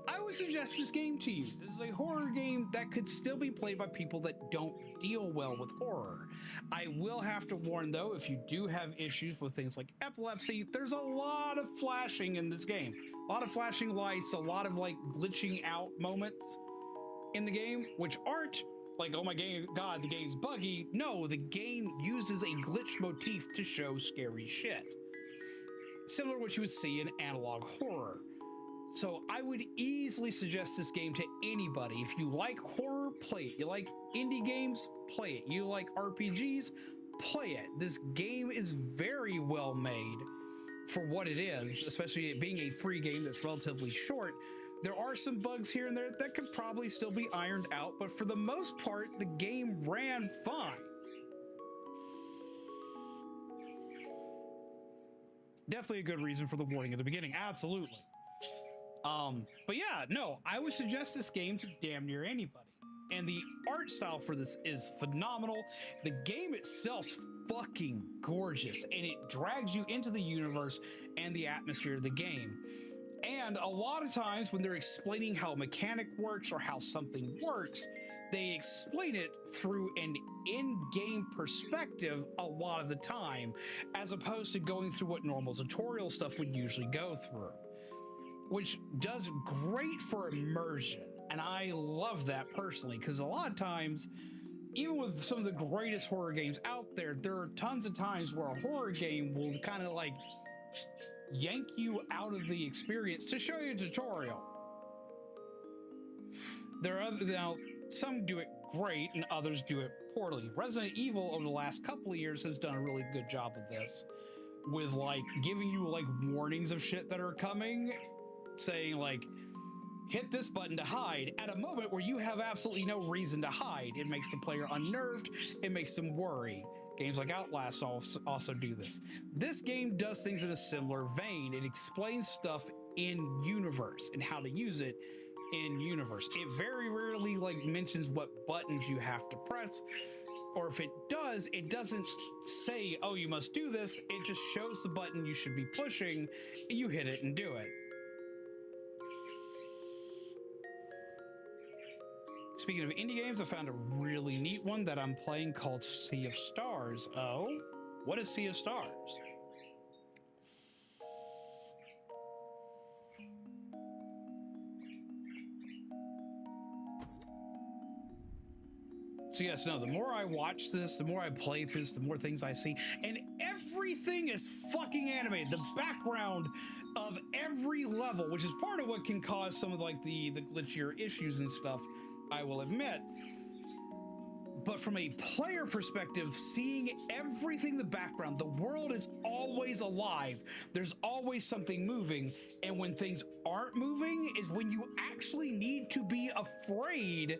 I would suggest this game to you. This is a horror game that could still be played by people that don't deal well with horror. I will have to warn though, if you do have issues with things like epilepsy, there's a lot of flashing in this game. A lot of flashing lights, a lot of like glitching out moments in the game, which aren't like, oh my god, the game's buggy. No, the game uses a glitch motif to show scary shit. Similar to what you would see in analog horror. So I would easily suggest this game to anybody. If you like horror, play it. You like indie games, play it. You like RPGs, play it. This game is very well made for what it is, especially it being a free game that's relatively short. There are some bugs here and there that could probably still be ironed out, but for the most part, the game ran fine. Definitely a good reason for the warning at the beginning, absolutely. But yeah, no, I would suggest this game to damn near anybody. And the art style for this is phenomenal. The game itself's fucking gorgeous, and it drags you into the universe and the atmosphere of the game. And a lot of times when they're explaining how a mechanic works or how something works, they explain it through an in-game perspective a lot of the time, as opposed to going through what normal tutorial stuff would usually go through, which does great for immersion. And I love that personally, because a lot of times, even with some of the greatest horror games out there, there are tons of times where a horror game will kind of like yank you out of the experience to show you a tutorial. There are other, now some do it great and others do it poorly. Resident Evil over the last couple of years has done a really good job of this, with like giving you like warnings of shit that are coming, saying like, hit this button to hide at a moment where you have absolutely no reason to hide. It makes the player unnerved, it makes them worry. Games like Outlast also do this. This game does things in a similar vein. It explains stuff in universe and how to use it in universe. It very rarely like mentions what buttons you have to press, or if it does, it doesn't say, oh, you must do this. It just shows the button you should be pushing, and you hit it and do it. Speaking of indie games, I found a really neat one that I'm playing called Sea of Stars. Oh, what is Sea of Stars? So yes, no, the more I watch this, the more I play through this, the more things I see, and everything is fucking animated. The background of every level, which is part of what can cause some of like the glitchier issues and stuff, I will admit. But from a player perspective, seeing everything in the background, the world is always alive. There's always something moving. And when things aren't moving is when you actually need to be afraid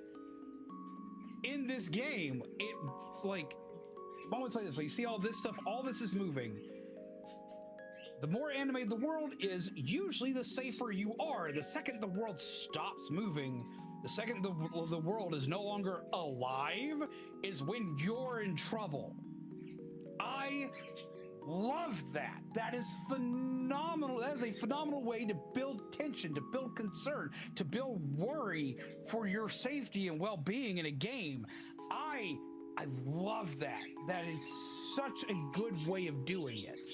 in this game. It, like, moments like this, so you see all this stuff, all this is moving. The more animated the world is, usually the safer you are. The second the world stops moving, the second the world is no longer alive, is when you're in trouble. I love that. That is phenomenal. That is a phenomenal way to build tension, to build concern, to build worry for your safety and well-being in a game. I love that. That is such a good way of doing it.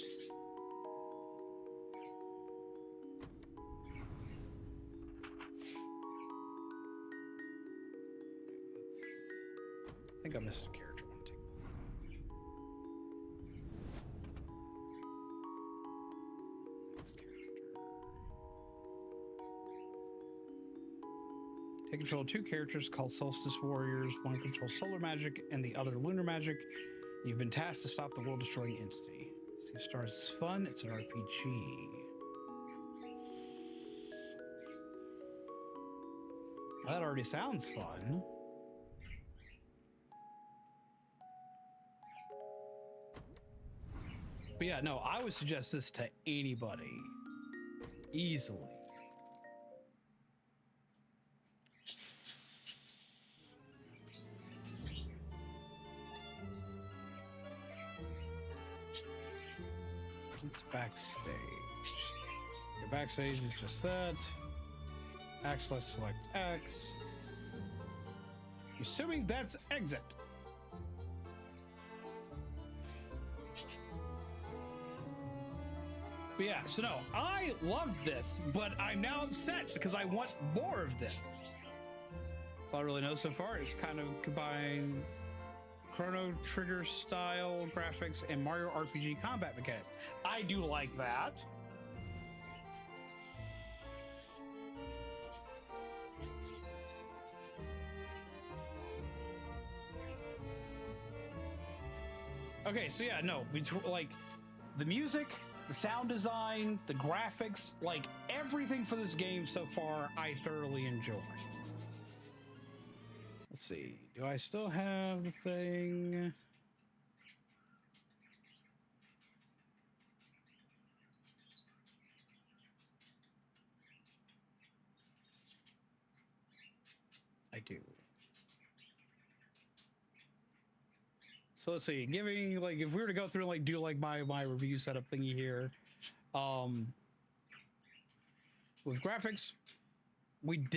I think I missed a character. I want to take a look at that. Take control of 2 characters called Solstice Warriors. One controls solar magic and the other lunar magic. You've been tasked to stop the world-destroying entity. See Stars is fun. It's an RPG. Well, that already sounds fun. But yeah, no, I would suggest this to anybody. Easily. It's backstage. Your backstage is just that. X, let's select X. Assuming that's exit. But yeah, so no, I love this, but I'm now upset because I want more of this. That's all I really know so far. It's kind of combines Chrono Trigger style graphics and Mario RPG combat mechanics. I do like that. Okay, so yeah, no, like the music, the sound design, the graphics, like everything for this game so far, I thoroughly enjoy. Let's see, do I still have the thing? I do. So let's see, giving, like, if we were to go through and like do like my review setup thingy here, with graphics, we'd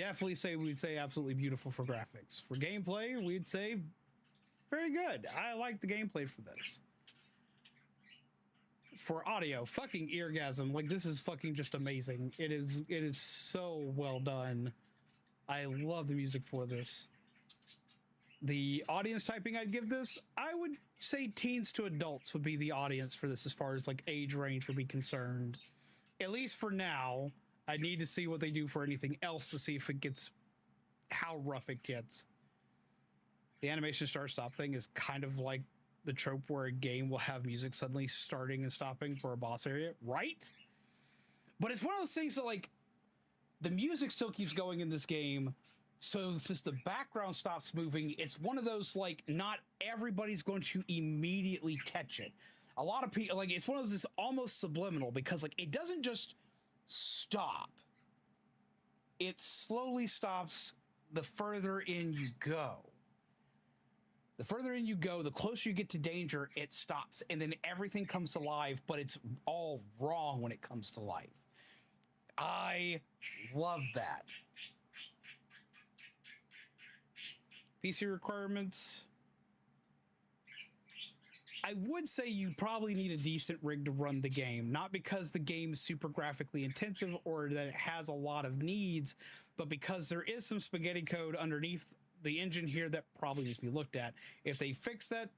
say absolutely beautiful for graphics. For gameplay, we'd say very good. I like the gameplay for this. For audio, fucking eargasm. Like, this is fucking just amazing. It is so well done. I love the music for this. The audience typing I'd give this, I would say teens to adults would be the audience for this as far as like age range would be concerned. At least for now. I need to see what they do for anything else to see if it gets, how rough it gets. The animation start-stop thing is kind of like the trope where a game will have music suddenly starting and stopping for a boss area, right? But it's one of those things that, like, the music still keeps going in this game, so since the background stops moving, it's one of those, like, not everybody's going to immediately catch it. A lot of people, like, it's one of those, it's almost subliminal, because, like, it doesn't just stop. It slowly stops the further in you go. The further in you go, the closer you get to danger, it stops, and then everything comes to life, but it's all wrong when it comes to life. I love that. PC requirements. I would say you probably need a decent rig to run the game, not because the game is super graphically intensive or that it has a lot of needs, but because there is some spaghetti code underneath the engine here that probably needs to be looked at. If they fix that,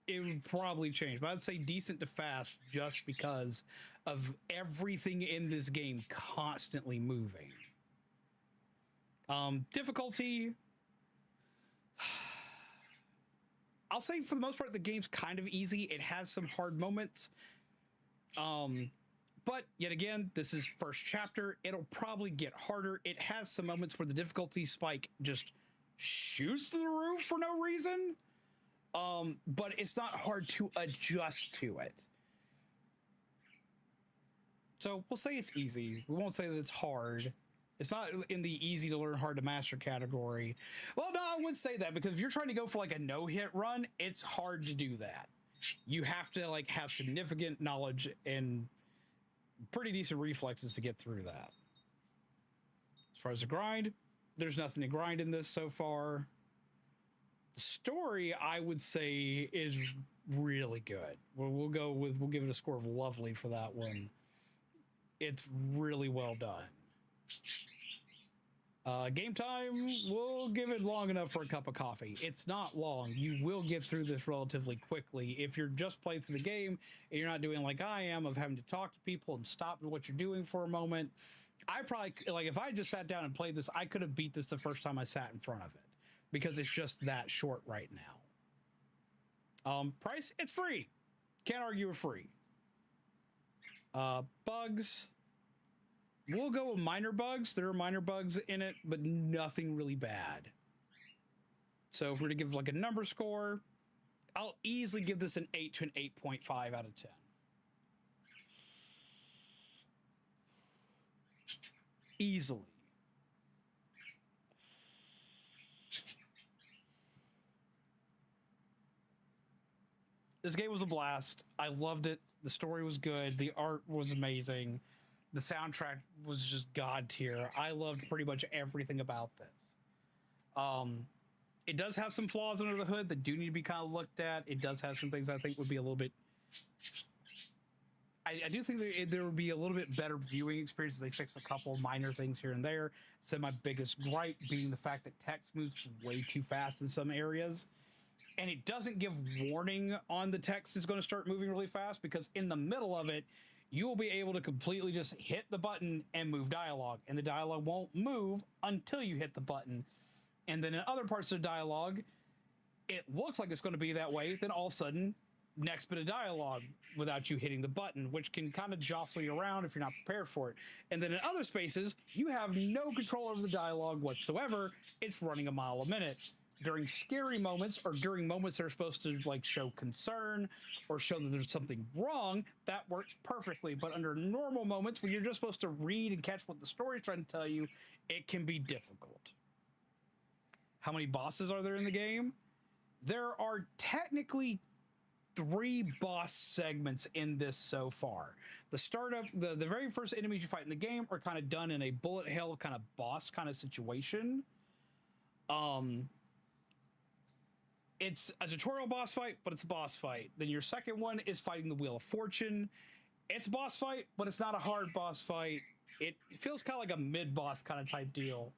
it would probably change, but I'd say decent to fast just because of everything in this game constantly moving. Difficulty, I'll say for the most part, the game's kind of easy. It has some hard moments. But yet again, this is first chapter. It'll probably get harder. It has some moments where the difficulty spike just shoots to the roof for no reason. But it's not hard to adjust to it. So we'll say it's easy. We won't say that it's hard. It's not in the easy to learn, hard to master category. Well, no, I would say that because if you're trying to go for like a no-hit run, it's hard to do that. You have to like have significant knowledge and pretty decent reflexes to get through that. As far as the grind, there's nothing to grind in this so far. The story, I would say, is really good. We'll give it a score of lovely for that one. It's really well done. Game time, we'll give it long enough for a cup of coffee. It's not long. You will get through this relatively quickly. If you're just playing through the game and you're not doing like I am of having to talk to people and stop what you're doing for a moment, I probably, like if I just sat down and played this, I could have beat this the first time I sat in front of it because it's just that short right now. Price, it's free. Can't argue with free. Bugs. We'll go with minor bugs. There are minor bugs in it, but nothing really bad. So if we're to give like a number score, I'll easily give this an 8 to an 8.5 out of 10. Easily. This game was a blast. I loved it. The story was good. The art was amazing. The soundtrack was just god tier. I loved pretty much everything about this. It does have some flaws under the hood that do need to be kind of looked at. It does have some things I think would be a little bit... I do think there would be a little bit better viewing experience if they fixed a couple of minor things here and there. So my biggest gripe being the fact that text moves way too fast in some areas. And it doesn't give warning on the text is going to start moving really fast because in the middle of it, you will be able to completely just hit the button and move dialogue. And the dialogue won't move until you hit the button. And then in other parts of the dialogue, it looks like it's going to be that way. Then all of a sudden, next bit of dialogue without you hitting the button, which can kind of jostle you around if you're not prepared for it. And then in other spaces, you have no control over the dialogue whatsoever. It's running a mile a minute. During scary moments or during moments that are supposed to like show concern or show that there's something wrong, that works perfectly. But under normal moments when you're just supposed to read and catch what the story's trying to tell you, it can be difficult. How many bosses are there in the game? There are technically 3 boss segments in this so far. The startup, the very first enemies you fight in the game are kind of done in a bullet hell kind of boss kind of situation. It's a tutorial boss fight, but it's a boss fight. Then your second one is fighting the Wheel of Fortune. It's a boss fight, but it's not a hard boss fight. It feels kind of like a mid-boss kind of type deal.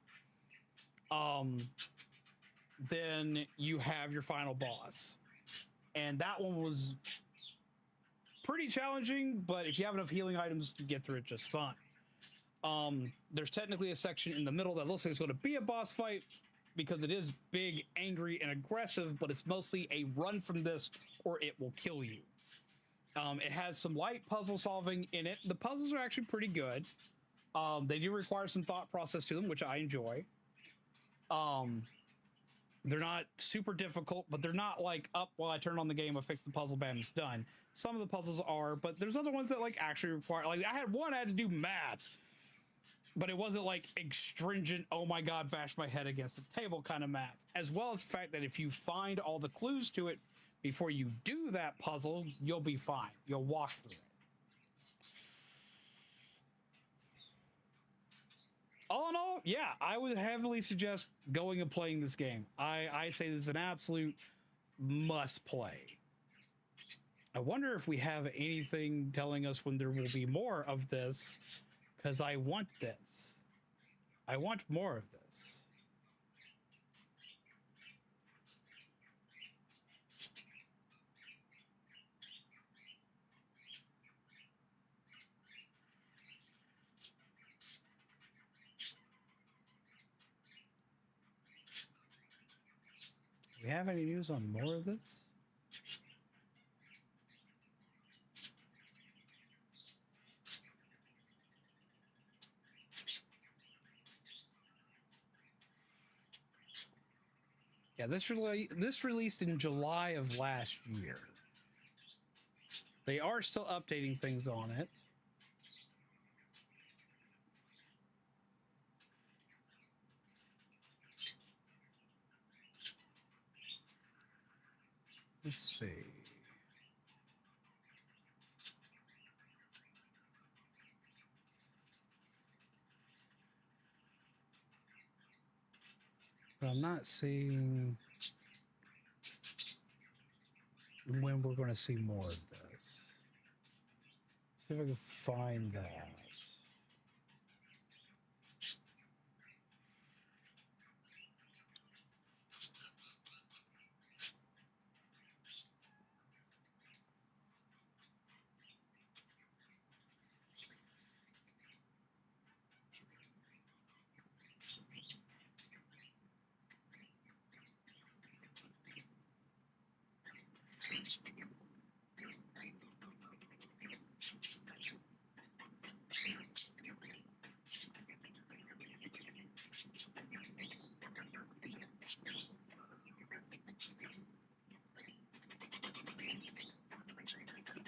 Then you have your final boss. And that one was pretty challenging, but if you have enough healing items, you get through it just fine. There's technically a section in the middle that looks like it's going to be a boss fight, because it is big, angry, and aggressive, but it's mostly a run from this or it will kill you. It has some light puzzle solving in it. The puzzles are actually pretty good. They do require some thought process to them, which I enjoy. They're not super difficult, but they're not like, up while I turn on the game, I fix the puzzle, bam, it's done. Some of the puzzles are, but there's other ones that like actually require, like I had to do math. But it wasn't like stringent, oh my god, bash my head against the table kind of math. As well as the fact that if you find all the clues to it before you do that puzzle, you'll be fine. You'll walk through it. All in all, yeah, I would heavily suggest going and playing this game. I say this is an absolute must play. I wonder if we have anything telling us when there will be more of this. Because I want this. I want more of this. Do we have any news on more of this? Yeah, this released in July of last year. They are still updating things on it. Let's see. But I'm not seeing when we're going to see more of this. See if I can find that.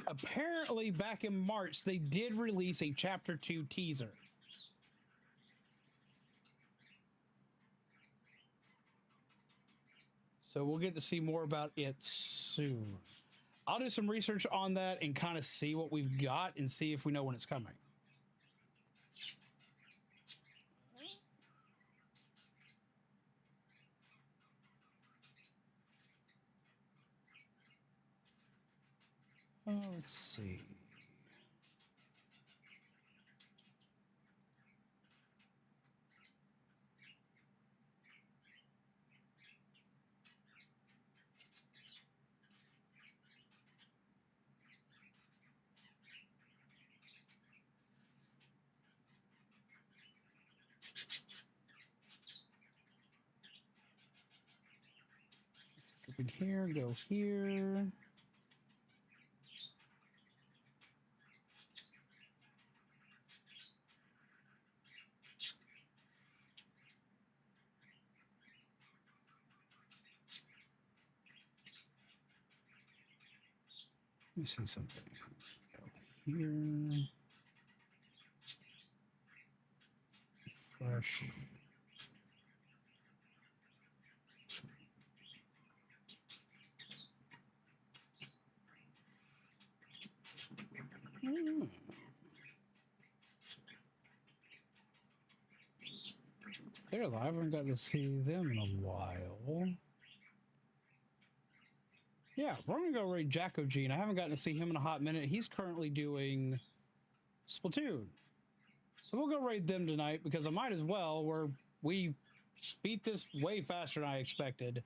Apparently, back in March, they did release a Chapter 2 teaser. So we'll get to see more about it soon. I'll do some research on that and kind of see what we've got and see if we know when it's coming. Let's see. Click here, go here. Let me see something. Go here. Fresh. They're alive. I haven't got to see them in a while. Yeah, we're going to go raid Jacko Gene. I haven't gotten to see him in a hot minute. He's currently doing Splatoon. So we'll go raid them tonight because I might as well. We beat this way faster than I expected.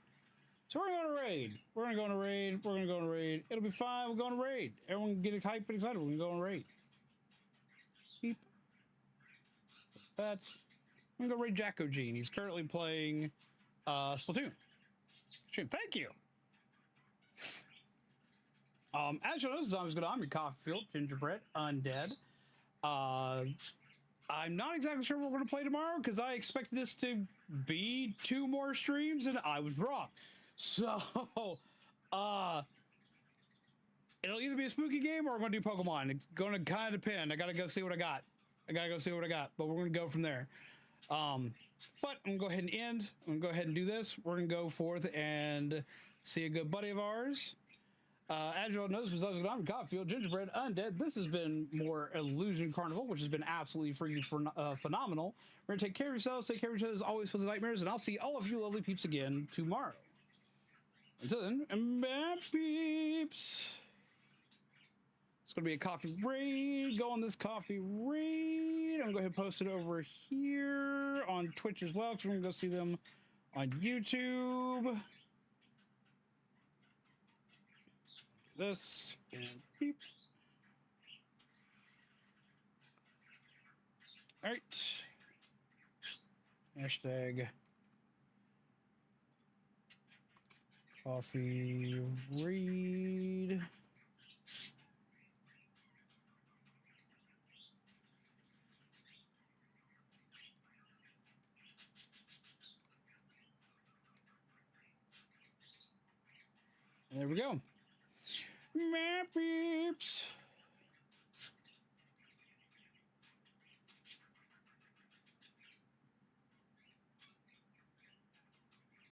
So we're going to raid. We're going to go on a raid. We're going to go on a raid. It'll be fine. We're going to raid. Everyone get hyped and excited. We're going to go on a raid. Beep. That's... I'm going to go raid Jacko Gene. He's currently playing Splatoon. Stream. Thank you. As you know, this is always good. I'm your coffee field, gingerbread, undead. I'm not exactly sure what we're going to play tomorrow because I expected this to be 2 more streams and I was wrong. So, it'll either be a spooky game or we're going to do Pokemon. It's going to kind of depend. I got to go see what I got. But we're going to go from there. But I'm going to go ahead and end. I'm going to go ahead and do this. We're going to go forth and see a good buddy of ours. As you all know, this was I'm Coffeefield, Gingerbread, Undead. This has been more Illusion Carnival, which has been absolutely phenomenal. We're going to take care of yourselves, take care of each other, as always, for the nightmares, and I'll see all of you lovely peeps again tomorrow. Until then, bye, peeps. It's going to be a coffee raid. Go on this coffee raid. I'm going to go ahead and post it over here on Twitch as well, because we're going to go see them on YouTube. This and beep. All right. Hashtag coffee read. There we go. My peeps.